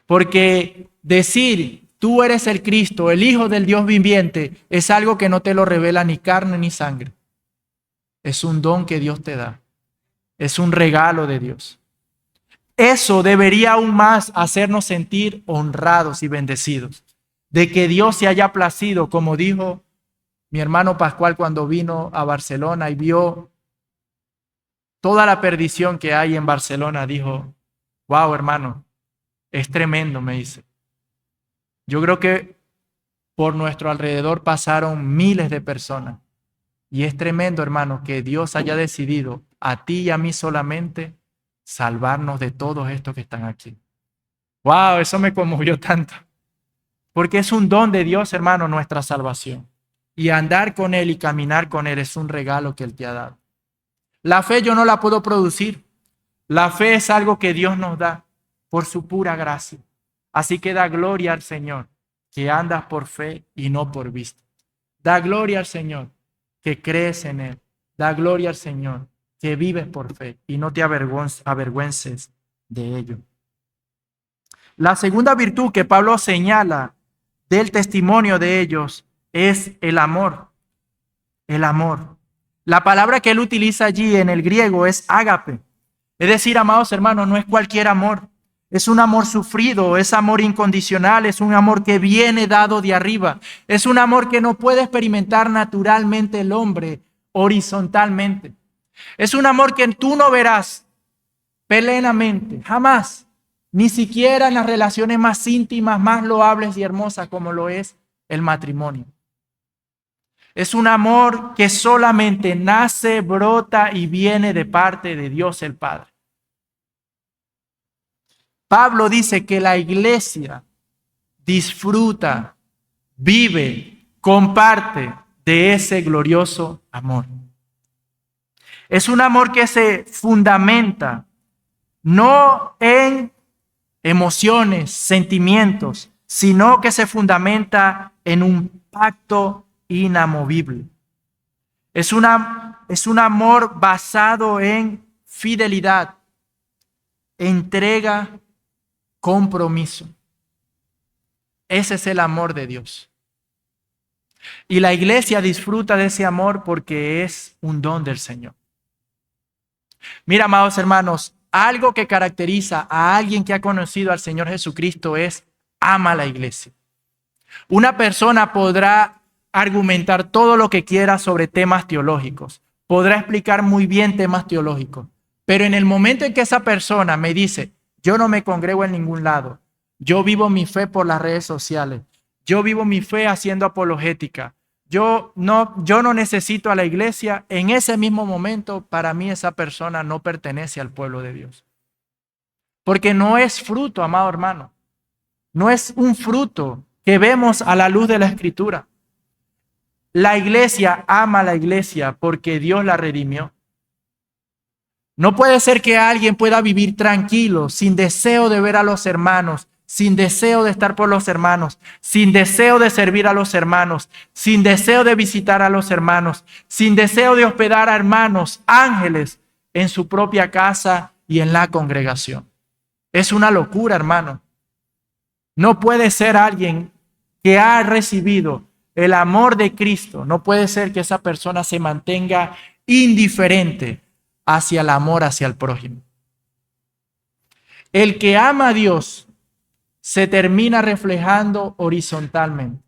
Porque decir, tú eres el Cristo, el Hijo del Dios viviente, es algo que no te lo revela ni carne ni sangre. Es un don que Dios te da. Es un regalo de Dios. Eso debería aún más hacernos sentir honrados y bendecidos. De que Dios se haya placido, como dijo mi hermano Pascual cuando vino a Barcelona y vio toda la perdición que hay en Barcelona, dijo, wow, hermano, es tremendo, me dice. Yo creo que por nuestro alrededor pasaron miles de personas. Y es tremendo, hermano, que Dios haya decidido a ti y a mí solamente salvarnos de todos estos que están aquí. Wow, eso me conmovió tanto. Porque es un don de Dios, hermano, nuestra salvación. Y andar con Él y caminar con Él es un regalo que Él te ha dado. La fe yo no la puedo producir. La fe es algo que Dios nos da por su pura gracia. Así que da gloria al Señor, que andas por fe y no por vista. Da gloria al Señor, que crees en Él. Da gloria al Señor, que vives por fe y no te avergüences de ello. La segunda virtud que Pablo señala del testimonio de ellos es el amor. El amor. La palabra que él utiliza allí en el griego es ágape. Es decir, amados hermanos, no es cualquier amor. Es un amor sufrido, es amor incondicional, es un amor que viene dado de arriba. Es un amor que no puede experimentar naturalmente el hombre horizontalmente. Es un amor que tú no verás plenamente, jamás, ni siquiera en las relaciones más íntimas, más loables y hermosas como lo es el matrimonio. Es un amor que solamente nace, brota y viene de parte de Dios el Padre. Pablo dice que la iglesia disfruta, vive, comparte de ese glorioso amor. Es un amor que se fundamenta no en emociones, sentimientos, sino que se fundamenta en un pacto inamovible. Es un amor basado en fidelidad, entrega, compromiso. Ese es el amor de Dios. Y la iglesia disfruta de ese amor porque es un don del Señor. Mira, amados hermanos, algo que caracteriza a alguien que ha conocido al Señor Jesucristo es ama a la iglesia. Una persona podrá argumentar todo lo que quiera sobre temas teológicos, podrá explicar muy bien temas teológicos, pero en el momento en que esa persona me dice, yo no me congrego en ningún lado, yo vivo mi fe por las redes sociales, yo vivo mi fe haciendo apologética, yo no necesito a la iglesia, en ese mismo momento para mí esa persona no pertenece al pueblo de Dios. Porque no es fruto, amado hermano, no es un fruto que vemos a la luz de la Escritura. La iglesia ama a la iglesia porque Dios la redimió. No puede ser que alguien pueda vivir tranquilo, sin deseo de ver a los hermanos, sin deseo de estar por los hermanos, sin deseo de servir a los hermanos, sin deseo de visitar a los hermanos, sin deseo de hospedar a hermanos, ángeles, en su propia casa y en la congregación. Es una locura, hermano. No puede ser alguien que ha recibido el amor de Cristo, no puede ser que esa persona se mantenga indiferente hacia el amor hacia el prójimo. El que ama a Dios se termina reflejando horizontalmente.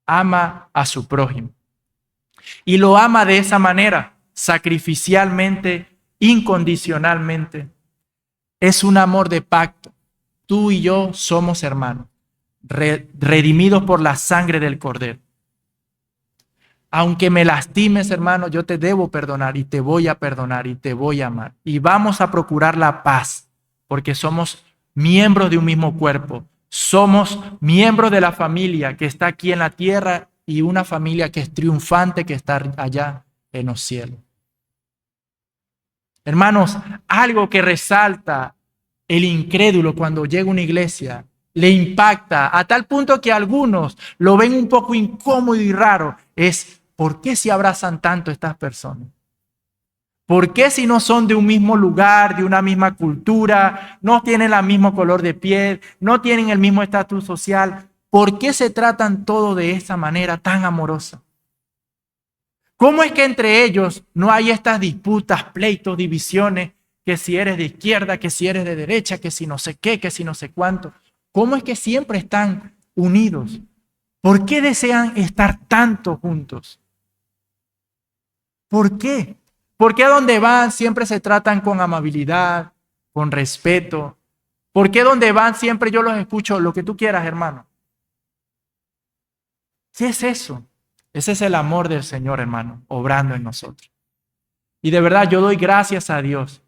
Ama a su prójimo. Y lo ama de esa manera, sacrificialmente incondicionalmente. Es un amor de pacto. Tú y yo somos hermanos, redimidos por la sangre del Cordero. Aunque me lastimes, hermano, yo te debo perdonar y te voy a perdonar y te voy a amar. Y vamos a procurar la paz, porque somos miembros de un mismo cuerpo. Somos miembros de la familia que está aquí en la tierra y una familia que es triunfante, que está allá en los cielos. Hermanos, algo que resalta el incrédulo cuando llega a una iglesia, le impacta a tal punto que algunos lo ven un poco incómodo y raro, es ¿por qué se abrazan tanto estas personas? ¿Por qué si no son de un mismo lugar, de una misma cultura, no tienen el mismo color de piel, no tienen el mismo estatus social? ¿Por qué se tratan todo de esa manera tan amorosa? ¿Cómo es que entre ellos no hay estas disputas, pleitos, divisiones, que si eres de izquierda, que si eres de derecha, que si no sé qué, que si no sé cuánto? ¿Cómo es que siempre están unidos? ¿Por qué desean estar tanto juntos? ¿Por qué? ¿Por qué a donde van siempre se tratan con amabilidad, con respeto? ¿Por qué donde van siempre yo los escucho lo que tú quieras, hermano? ¿Qué es eso? Ese es el amor del Señor, hermano, obrando en nosotros. Y de verdad yo doy gracias a Dios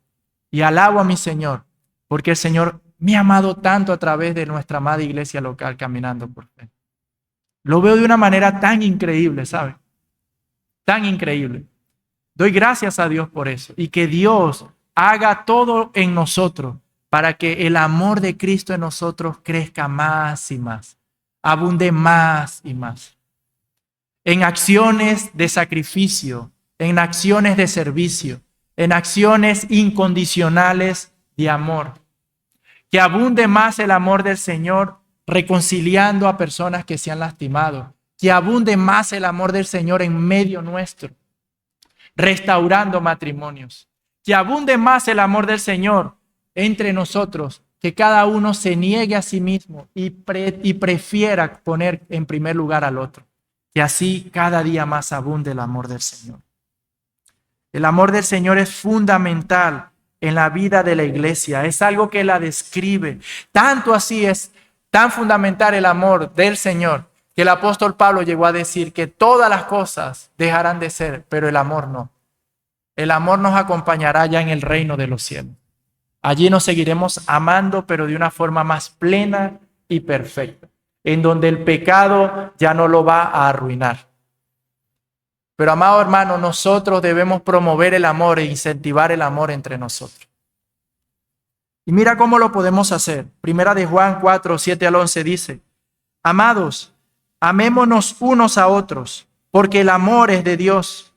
y alabo a mi Señor, porque el Señor me ha amado tanto a través de nuestra amada iglesia local Caminando por Fe. Lo veo de una manera tan increíble, ¿sabe? Tan increíble. Doy gracias a Dios por eso y que Dios haga todo en nosotros para que el amor de Cristo en nosotros crezca más y más, abunde más y más. En acciones de sacrificio, en acciones de servicio, en acciones incondicionales de amor. Que abunde más el amor del Señor reconciliando a personas que se han lastimado. Que abunde más el amor del Señor en medio nuestro, restaurando matrimonios. Que abunde más el amor del Señor entre nosotros, que cada uno se niegue a sí mismo y prefiera poner en primer lugar al otro. Que así cada día más abunde el amor del Señor. El amor del Señor es fundamental en la vida de la iglesia, es algo que la describe. Tanto así es tan fundamental el amor del Señor que el apóstol Pablo llegó a decir que todas las cosas dejarán de ser, pero el amor no. El amor nos acompañará ya en el reino de los cielos. Allí nos seguiremos amando, pero de una forma más plena y perfecta, en donde el pecado ya no lo va a arruinar. Pero, amado hermano, nosotros debemos promover el amor e incentivar el amor entre nosotros. Y mira cómo lo podemos hacer. Primera de Juan 4, 7 al 11 dice: Amados, amémonos unos a otros, porque el amor es de Dios.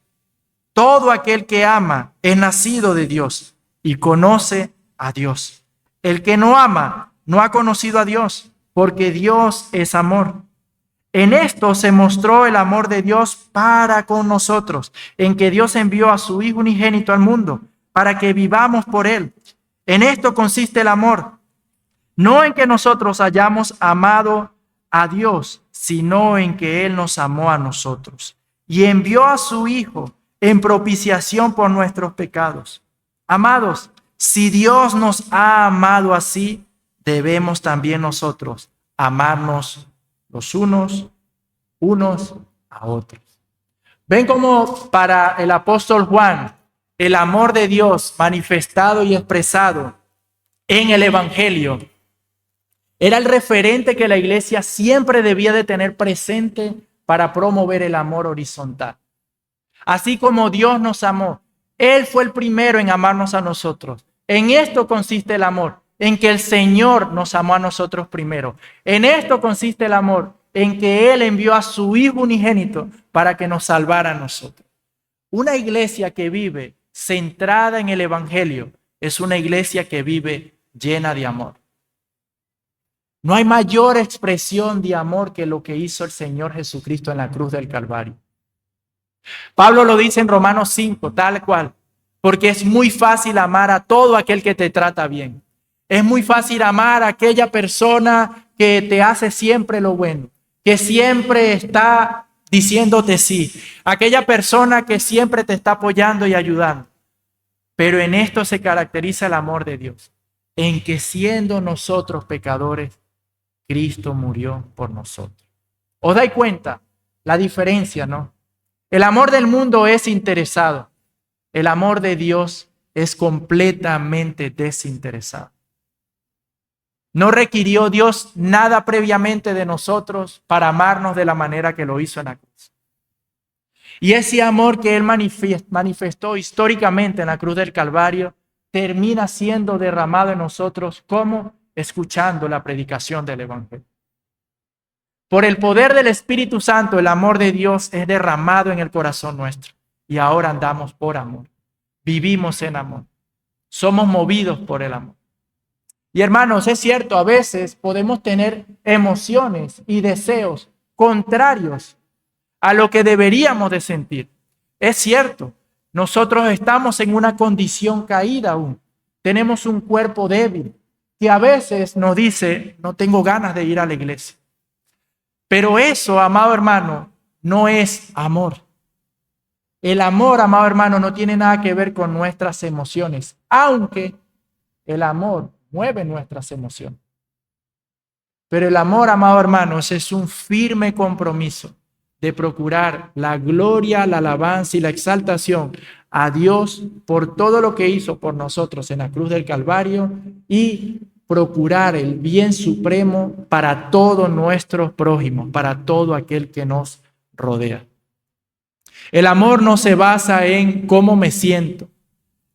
Todo aquel que ama es nacido de Dios y conoce a Dios. El que no ama no ha conocido a Dios, porque Dios es amor. En esto se mostró el amor de Dios para con nosotros, en que Dios envió a su Hijo unigénito al mundo, para que vivamos por Él. En esto consiste el amor, no en que nosotros hayamos amado a Dios, sino en que Él nos amó a nosotros y envió a su Hijo en propiciación por nuestros pecados. Amados, si Dios nos ha amado así, debemos también nosotros amarnos los unos a otros. Ven cómo para el apóstol Juan el amor de Dios manifestado y expresado en el Evangelio era el referente que la iglesia siempre debía de tener presente para promover el amor horizontal. Así como Dios nos amó, Él fue el primero en amarnos a nosotros. En esto consiste el amor, en que el Señor nos amó a nosotros primero. En esto consiste el amor, en que Él envió a su Hijo unigénito para que nos salvara a nosotros. Una iglesia que vive centrada en el Evangelio es una iglesia que vive llena de amor. No hay mayor expresión de amor que lo que hizo el Señor Jesucristo en la cruz del Calvario. Pablo lo dice en Romanos 5, tal cual, porque es muy fácil amar a todo aquel que te trata bien. Es muy fácil amar a aquella persona que te hace siempre lo bueno, que siempre está diciéndote sí, aquella persona que siempre te está apoyando y ayudando. Pero en esto se caracteriza el amor de Dios, en que siendo nosotros pecadores, Cristo murió por nosotros. ¿Os dais cuenta la diferencia, no? El amor del mundo es interesado. El amor de Dios es completamente desinteresado. No requirió Dios nada previamente de nosotros para amarnos de la manera que lo hizo en la cruz. Y ese amor que Él manifestó históricamente en la cruz del Calvario termina siendo derramado en nosotros como escuchando la predicación del Evangelio. Por el poder del Espíritu Santo, el amor de Dios es derramado en el corazón nuestro. Y ahora andamos por amor. Vivimos en amor. Somos movidos por el amor. Y hermanos, es cierto, a veces podemos tener emociones y deseos contrarios a lo que deberíamos de sentir. Es cierto, nosotros estamos en una condición caída aún. Tenemos un cuerpo débil que a veces nos dice, no tengo ganas de ir a la iglesia. Pero eso, amado hermano, no es amor. El amor, amado hermano, no tiene nada que ver con nuestras emociones, aunque el amor mueve nuestras emociones. Pero el amor, amado hermanos, es un firme compromiso de procurar la gloria, la alabanza y la exaltación a Dios por todo lo que hizo por nosotros en la cruz del Calvario y procurar el bien supremo para todos nuestros prójimos, para todo aquel que nos rodea. El amor no se basa en cómo me siento.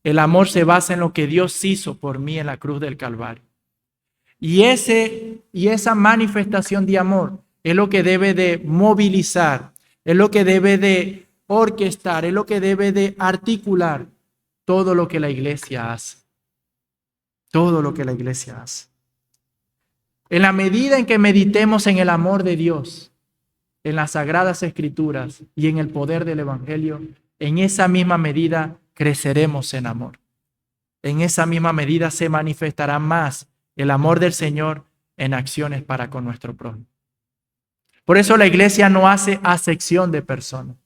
El amor se basa en lo que Dios hizo por mí en la cruz del Calvario. Y esa manifestación de amor es lo que debe de movilizar, es lo que debe de orquestar, es lo que debe de articular todo lo que la iglesia hace. Todo lo que la iglesia hace. En la medida en que meditemos en el amor de Dios, en las sagradas escrituras y en el poder del evangelio, en esa misma medida creceremos en amor. En esa misma medida se manifestará más el amor del Señor en acciones para con nuestro prójimo. Por eso la iglesia no hace acepción de personas.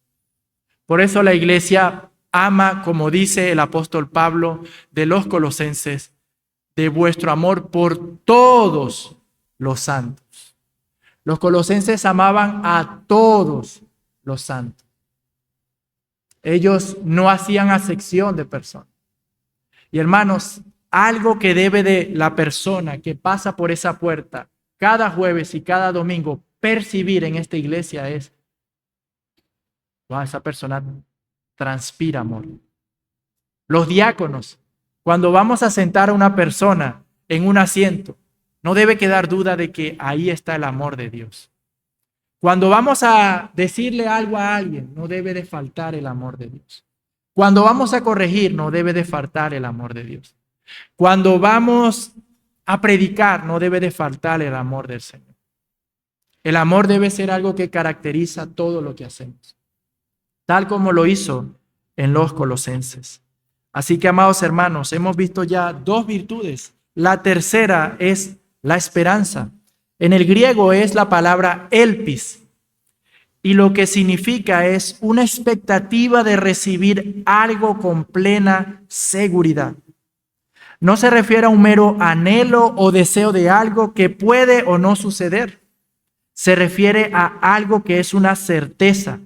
Por eso la iglesia ama, como dice el apóstol Pablo de los Colosenses, de vuestro amor por todos los santos. Los colosenses amaban a todos los santos. Ellos no hacían acepción de personas. Y hermanos, algo que debe de la persona que pasa por esa puerta cada jueves y cada domingo percibir en esta iglesia es, esa persona transpira amor. Los diáconos, cuando vamos a sentar a una persona en un asiento, no debe quedar duda de que ahí está el amor de Dios. Cuando vamos a decirle algo a alguien, no debe de faltar el amor de Dios. Cuando vamos a corregir, no debe de faltar el amor de Dios. Cuando vamos a predicar, no debe de faltar el amor del Señor. El amor debe ser algo que caracteriza todo lo que hacemos, tal como lo hizo en los Colosenses. Así que, amados hermanos, hemos visto ya dos virtudes. La tercera es la esperanza. En el griego es la palabra elpis, y lo que significa es una expectativa de recibir algo con plena seguridad. No se refiere a un mero anhelo o deseo de algo que puede o no suceder. Se refiere a algo que es una certeza,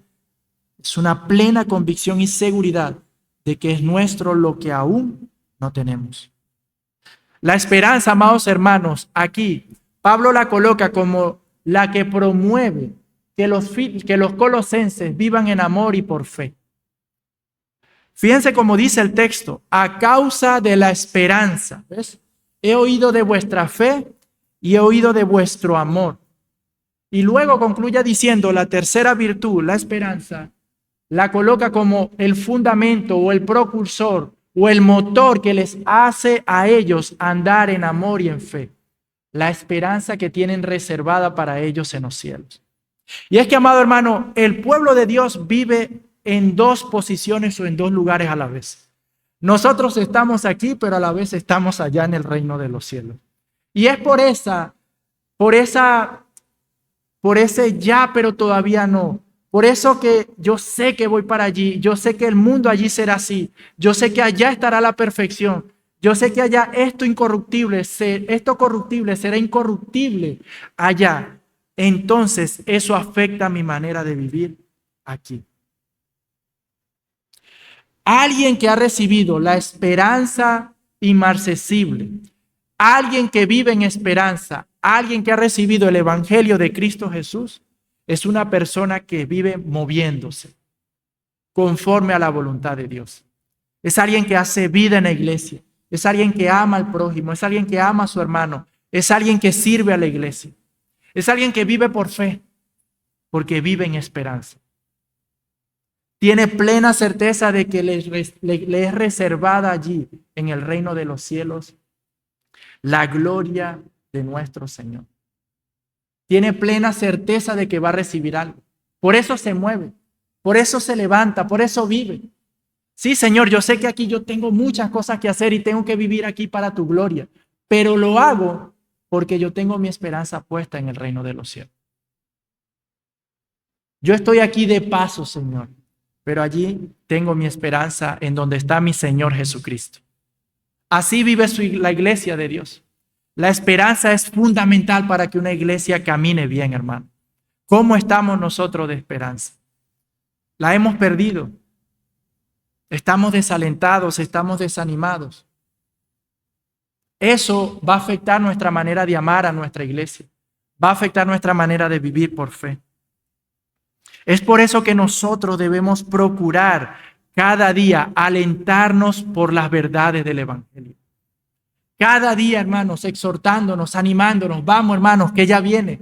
es una plena convicción y seguridad de que es nuestro lo que aún no tenemos. La esperanza, amados hermanos, aquí Pablo la coloca como la que promueve que los colosenses vivan en amor y por fe. Fíjense cómo dice el texto, a causa de la esperanza. ¿Ves? He oído de vuestra fe y he oído de vuestro amor. Y luego concluye diciendo la tercera virtud, la esperanza, la coloca como el fundamento o el propulsor o el motor que les hace a ellos andar en amor y en fe. La esperanza que tienen reservada para ellos en los cielos. Y es que, amado hermano, el pueblo de Dios vive en dos posiciones o en dos lugares a la vez. Nosotros estamos aquí, pero a la vez estamos allá en el reino de los cielos. Y es por ese ya, pero todavía no, Por eso que yo sé que voy para allí, yo sé que el mundo allí será así, yo sé que allá estará la perfección, yo sé que allá esto corruptible será incorruptible allá. Entonces eso afecta mi manera de vivir aquí. Alguien que ha recibido la esperanza inmarcesible, alguien que vive en esperanza, alguien que ha recibido el evangelio de Cristo Jesús, es una persona que vive moviéndose conforme a la voluntad de Dios. Es alguien que hace vida en la iglesia, es alguien que ama al prójimo, es alguien que ama a su hermano, es alguien que sirve a la iglesia, es alguien que vive por fe, porque vive en esperanza. Tiene plena certeza de que le es reservada allí, en el reino de los cielos, la gloria de nuestro Señor. Tiene plena certeza de que va a recibir algo. Por eso se mueve, por eso se levanta, por eso vive. Sí, Señor, yo sé que aquí yo tengo muchas cosas que hacer y tengo que vivir aquí para tu gloria, pero lo hago porque yo tengo mi esperanza puesta en el reino de los cielos. Yo estoy aquí de paso, Señor, pero allí tengo mi esperanza en donde está mi Señor Jesucristo. Así vive la iglesia de Dios. La esperanza es fundamental para que una iglesia camine bien, hermano. ¿Cómo estamos nosotros de esperanza? La hemos perdido. Estamos desalentados, estamos desanimados. Eso va a afectar nuestra manera de amar a nuestra iglesia. Va a afectar nuestra manera de vivir por fe. Es por eso que nosotros debemos procurar cada día alentarnos por las verdades del evangelio. Cada día, hermanos, exhortándonos, animándonos. Vamos, hermanos, que ya viene.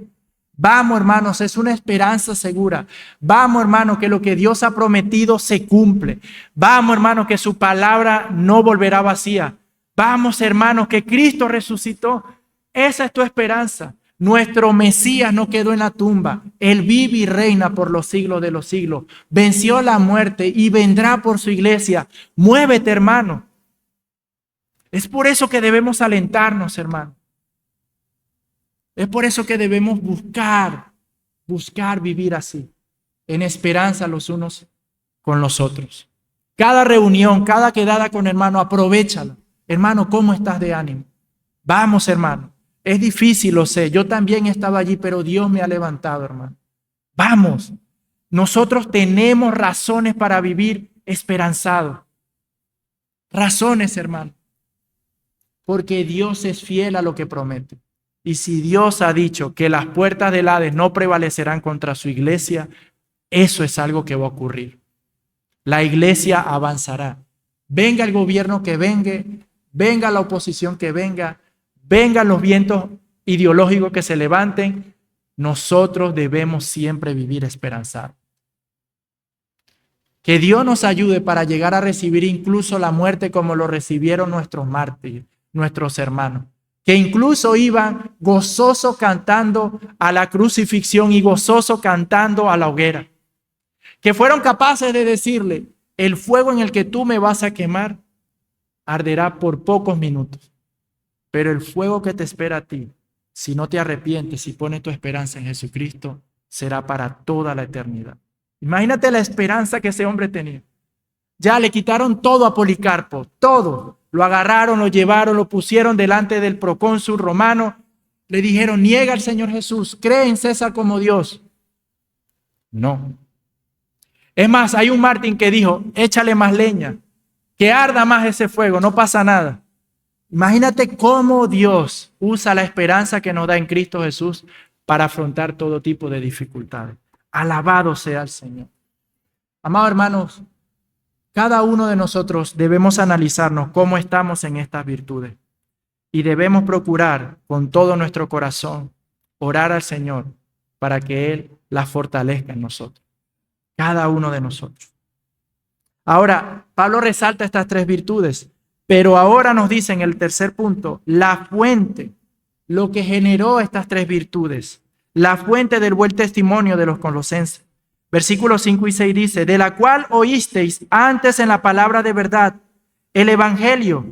Vamos, hermanos, es una esperanza segura. Vamos, hermanos, que lo que Dios ha prometido se cumple. Vamos, hermanos, que su palabra no volverá vacía. Vamos, hermanos, que Cristo resucitó. Esa es tu esperanza. Nuestro Mesías no quedó en la tumba. Él vive y reina por los siglos de los siglos. Venció la muerte y vendrá por su iglesia. Muévete, hermano. Es por eso que debemos alentarnos, hermano. Es por eso que debemos buscar vivir así, en esperanza los unos con los otros. Cada reunión, cada quedada con hermano, aprovéchala. Hermano, ¿cómo estás de ánimo? Vamos, hermano. Es difícil, lo sé. Yo también estaba allí, pero Dios me ha levantado, hermano. Vamos. Nosotros tenemos razones para vivir esperanzados. Razones, hermano. Porque Dios es fiel a lo que promete. Y si Dios ha dicho que las puertas del Hades no prevalecerán contra su iglesia, eso es algo que va a ocurrir. La iglesia avanzará. Venga el gobierno que venga, venga la oposición que venga, vengan los vientos ideológicos que se levanten, nosotros debemos siempre vivir esperanzados. Que Dios nos ayude para llegar a recibir incluso la muerte como lo recibieron nuestros mártires, nuestros hermanos, que incluso iban gozosos cantando a la crucifixión y gozosos cantando a la hoguera, que fueron capaces de decirle, el fuego en el que tú me vas a quemar arderá por pocos minutos, pero el fuego que te espera a ti, si no te arrepientes y pones tu esperanza en Jesucristo, será para toda la eternidad. Imagínate la esperanza que ese hombre tenía. Ya le quitaron todo a Policarpo, todo. Lo agarraron, lo llevaron, lo pusieron delante del procónsul romano. Le dijeron, niega al Señor Jesús, cree en César como Dios. No. Es más, hay un mártir que dijo, échale más leña, que arda más ese fuego, no pasa nada. Imagínate cómo Dios usa la esperanza que nos da en Cristo Jesús para afrontar todo tipo de dificultades. Alabado sea el Señor. Amados hermanos, cada uno de nosotros debemos analizarnos cómo estamos en estas virtudes y debemos procurar con todo nuestro corazón orar al Señor para que Él las fortalezca en nosotros, cada uno de nosotros. Ahora, Pablo resalta estas tres virtudes, pero ahora nos dice en el tercer punto, la fuente, lo que generó estas tres virtudes, la fuente del buen testimonio de los colosenses. Versículos 5 y 6 dice, de la cual oísteis antes en la palabra de verdad, el evangelio,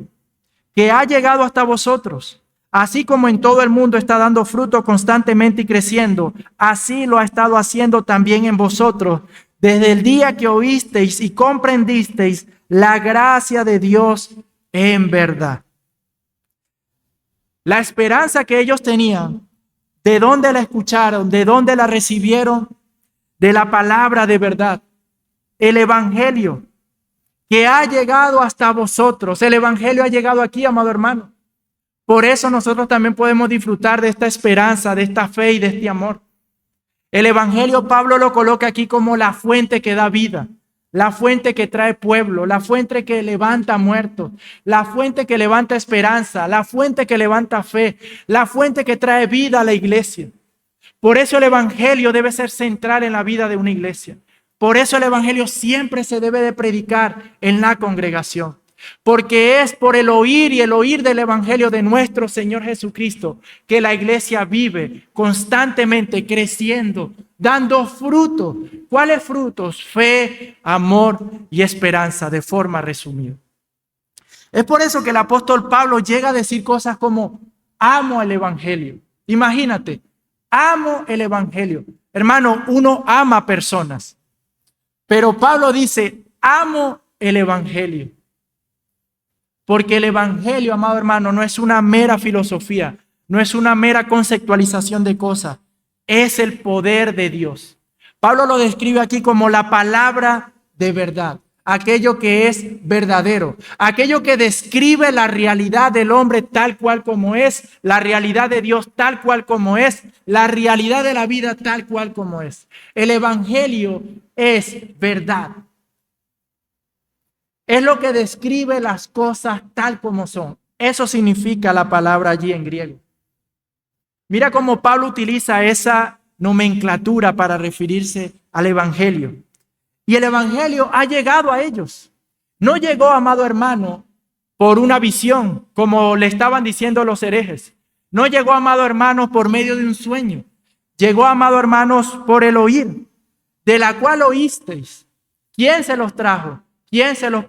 que ha llegado hasta vosotros, Así como en todo el mundo está dando fruto constantemente y creciendo, así lo ha estado haciendo también en vosotros, desde el día que oísteis y comprendisteis la gracia de Dios en verdad. La esperanza que ellos tenían, ¿de dónde la escucharon? ¿De dónde la recibieron? De la palabra de verdad, el evangelio que ha llegado hasta vosotros. El evangelio ha llegado aquí, amado hermano. Por eso nosotros también podemos disfrutar de esta esperanza, de esta fe y de este amor. El evangelio Pablo lo coloca aquí como la fuente que da vida, la fuente que trae pueblo, la fuente que levanta muertos, la fuente que levanta esperanza, la fuente que levanta fe, la fuente que trae vida a la iglesia. Por eso el evangelio debe ser central en la vida de una iglesia. Por eso el evangelio siempre se debe de predicar en la congregación. Porque es por el oír y el oír del evangelio de nuestro Señor Jesucristo que la iglesia vive constantemente creciendo, dando fruto. ¿Cuáles frutos? Fe, amor y esperanza, de forma resumida. Es por eso que el apóstol Pablo llega a decir cosas como: amo el evangelio. Imagínate, amo el evangelio. Hermano, uno ama personas, pero Pablo dice: amo el evangelio. Porque el evangelio, amado hermano, no es una mera filosofía, no es una mera conceptualización de cosas, es el poder de Dios. Pablo lo describe aquí como la palabra de verdad, aquello que es verdadero, aquello que describe la realidad del hombre tal cual como es, la realidad de Dios tal cual como es, la realidad de la vida tal cual como es. El evangelio es verdad. Es lo que describe las cosas tal como son. Eso significa la palabra allí en griego. Mira cómo Pablo utiliza esa nomenclatura para referirse al evangelio. Y el evangelio ha llegado a ellos. No llegó, amado hermano, por una visión, como le estaban diciendo los herejes. No llegó, amado hermano, por medio de un sueño. Llegó, amado hermanos, por el oír, de la cual oísteis. ¿Quién se los trajo? ¿Quién se los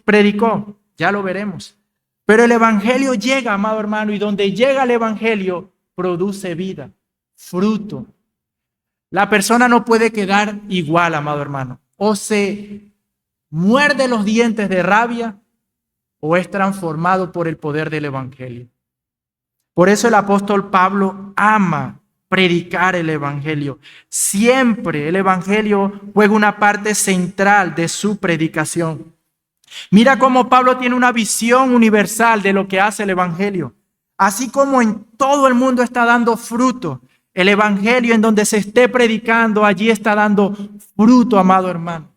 predicó? Ya lo veremos. Pero el evangelio llega, amado hermano, y donde llega el evangelio, produce vida, fruto. La persona no puede quedar igual, amado hermano. O se muerde los dientes de rabia, o es transformado por el poder del evangelio. Por eso el apóstol Pablo ama predicar el evangelio. Siempre el evangelio juega una parte central de su predicación. Mira cómo Pablo tiene una visión universal de lo que hace el evangelio. Así como en todo el mundo está dando fruto, el evangelio en donde se esté predicando, allí está dando fruto, amado hermano.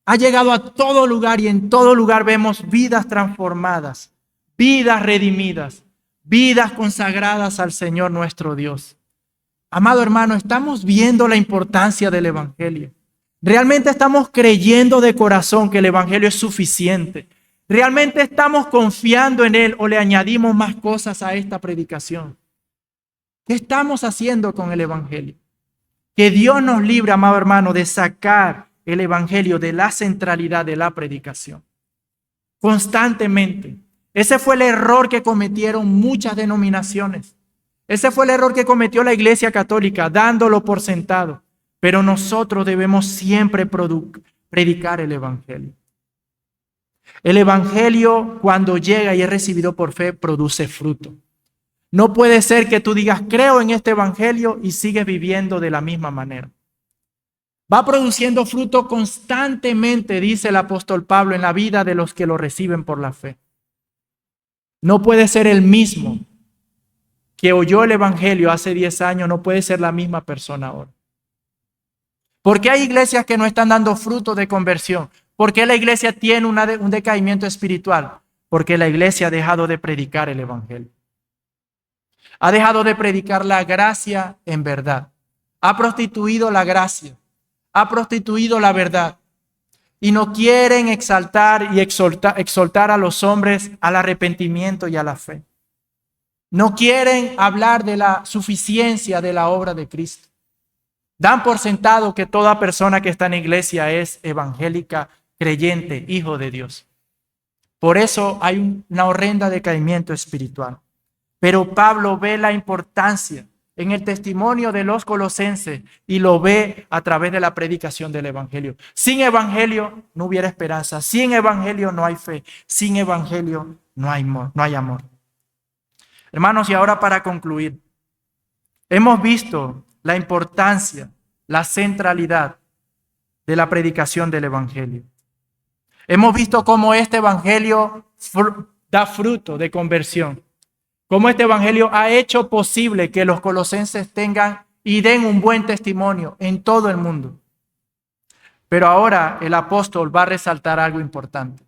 Ha llegado a todo lugar y en todo lugar vemos vidas transformadas, vidas redimidas, vidas consagradas al Señor nuestro Dios. Amado hermano, estamos viendo la importancia del evangelio. Realmente estamos creyendo de corazón que el evangelio es suficiente. Realmente estamos confiando en él o le añadimos más cosas a esta predicación. ¿Qué estamos haciendo con el evangelio? Que Dios nos libre, amado hermano, de sacar el evangelio de la centralidad de la predicación. Constantemente. Ese fue el error que cometieron muchas denominaciones. Ese fue el error que cometió la Iglesia Católica, dándolo por sentado. Pero nosotros debemos siempre predicar el evangelio. El evangelio, cuando llega y es recibido por fe, produce fruto. No puede ser que tú digas, creo en este evangelio y sigues viviendo de la misma manera. Va produciendo fruto constantemente, dice el apóstol Pablo, en la vida de los que lo reciben por la fe. No puede ser el mismo que oyó el evangelio hace 10 años, no puede ser la misma persona ahora. ¿Por qué hay iglesias que no están dando fruto de conversión? ¿Por qué la iglesia tiene un decaimiento espiritual? Porque la iglesia ha dejado de predicar el evangelio. Ha dejado de predicar la gracia en verdad. Ha prostituido la gracia. Ha prostituido la verdad. Y no quieren exaltar y exhortar a los hombres al arrepentimiento y a la fe. No quieren hablar de la suficiencia de la obra de Cristo. Dan por sentado que toda persona que está en la iglesia es evangélica, creyente, hijo de Dios. Por eso hay una horrenda decaimiento espiritual. Pero Pablo ve la importancia en el testimonio de los colosenses y lo ve a través de la predicación del evangelio. Sin evangelio no hubiera esperanza. Sin evangelio no hay fe. Sin evangelio no hay amor. Hermanos, y ahora para concluir, hemos visto la importancia, la centralidad de la predicación del evangelio. Hemos visto cómo este evangelio da fruto de conversión. Cómo este evangelio ha hecho posible que los colosenses tengan y den un buen testimonio en todo el mundo. Pero ahora el apóstol va a resaltar algo importante.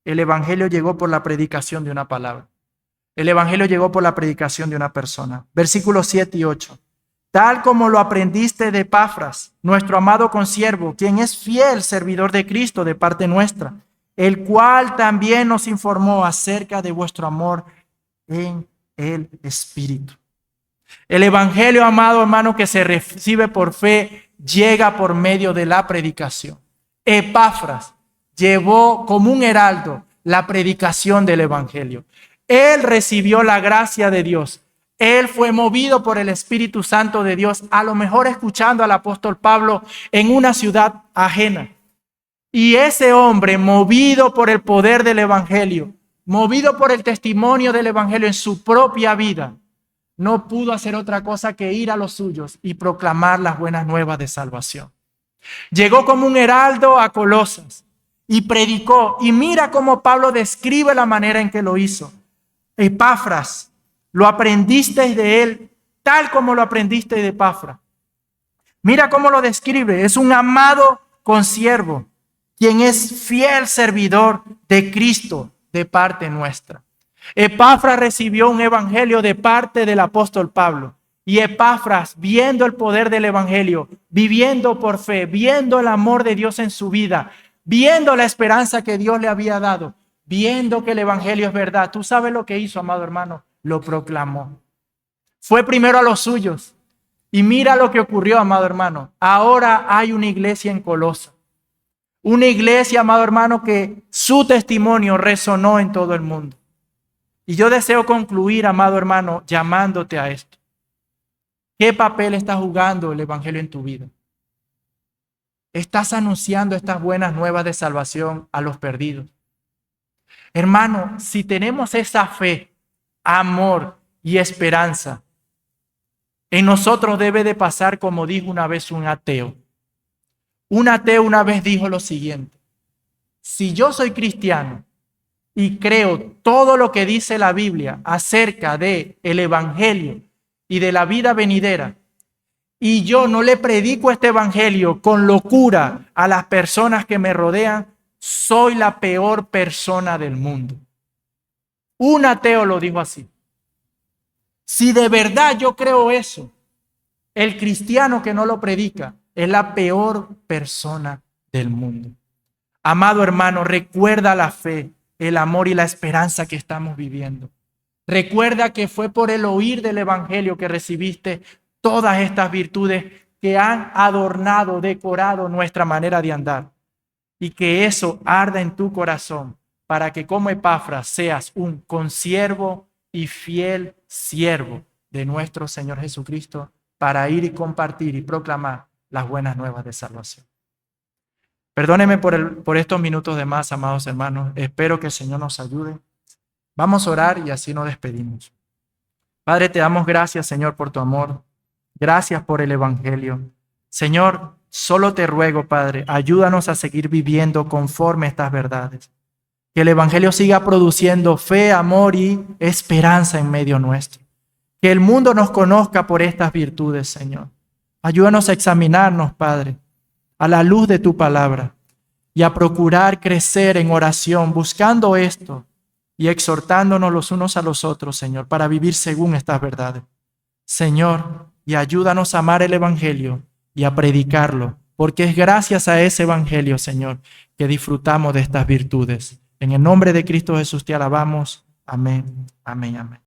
El evangelio llegó por la predicación de una palabra. El evangelio llegó por la predicación de una persona. Versículos 7 y 8. Tal como lo aprendiste de Epafras, nuestro amado consiervo, quien es fiel servidor de Cristo de parte nuestra, el cual también nos informó acerca de vuestro amor en el Espíritu. El evangelio, amado hermano, que se recibe por fe, llega por medio de la predicación. Epafras llevó como un heraldo la predicación del evangelio. Él recibió la gracia de Dios. Él fue movido por el Espíritu Santo de Dios, a lo mejor escuchando al apóstol Pablo en una ciudad ajena. Y ese hombre, movido por el poder del evangelio, movido por el testimonio del evangelio en su propia vida, no pudo hacer otra cosa que ir a los suyos y proclamar las buenas nuevas de salvación. Llegó como un heraldo a Colosas y predicó. Y mira cómo Pablo describe la manera en que lo hizo. Epafras, lo aprendisteis de él, tal como lo aprendiste de Epafras. Mira cómo lo describe. Es un amado consiervo, quien es fiel servidor de Cristo de parte nuestra. Epafras recibió un evangelio de parte del apóstol Pablo. Y Epafras, viendo el poder del evangelio, viviendo por fe, viendo el amor de Dios en su vida, viendo la esperanza que Dios le había dado, viendo que el evangelio es verdad. ¿Tú sabes lo que hizo, amado hermano? Lo proclamó. Fue primero a los suyos. Y mira lo que ocurrió, amado hermano. Ahora hay una iglesia en Colosas. Una iglesia, amado hermano, que su testimonio resonó en todo el mundo. Y yo deseo concluir, amado hermano, llamándote a esto. ¿Qué papel está jugando el evangelio en tu vida? ¿Estás anunciando estas buenas nuevas de salvación a los perdidos? Hermano, si tenemos esa fe, amor y esperanza, en nosotros debe de pasar como dijo una vez un ateo. Un ateo una vez dijo lo siguiente: si yo soy cristiano y creo todo lo que dice la Biblia acerca de el evangelio y de la vida venidera, y yo no le predico este evangelio con locura a las personas que me rodean, soy la peor persona del mundo. Un ateo lo dijo así. Si de verdad yo creo eso, el cristiano que no lo predica es la peor persona del mundo. Amado hermano, recuerda la fe, el amor y la esperanza que estamos viviendo. Recuerda que fue por el oír del evangelio que recibiste todas estas virtudes que han adornado, decorado nuestra manera de andar. Y que eso arda en tu corazón para que como Epafras seas un consiervo y fiel siervo de nuestro Señor Jesucristo para ir y compartir y proclamar las buenas nuevas de salvación. Perdónenme por estos minutos de más, amados hermanos. Espero que el Señor nos ayude. Vamos a orar y así nos despedimos. Padre, te damos gracias, Señor, por tu amor. Gracias por el evangelio. Señor, solo te ruego, Padre, ayúdanos a seguir viviendo conforme a estas verdades. Que el evangelio siga produciendo fe, amor y esperanza en medio nuestro. Que el mundo nos conozca por estas virtudes, Señor. Ayúdanos a examinarnos, Padre, a la luz de tu palabra y a procurar crecer en oración, buscando esto y exhortándonos los unos a los otros, Señor, para vivir según estas verdades. Señor, y ayúdanos a amar el evangelio y a predicarlo, porque es gracias a ese evangelio, Señor, que disfrutamos de estas virtudes. En el nombre de Cristo Jesús te alabamos. Amén, amén, amén.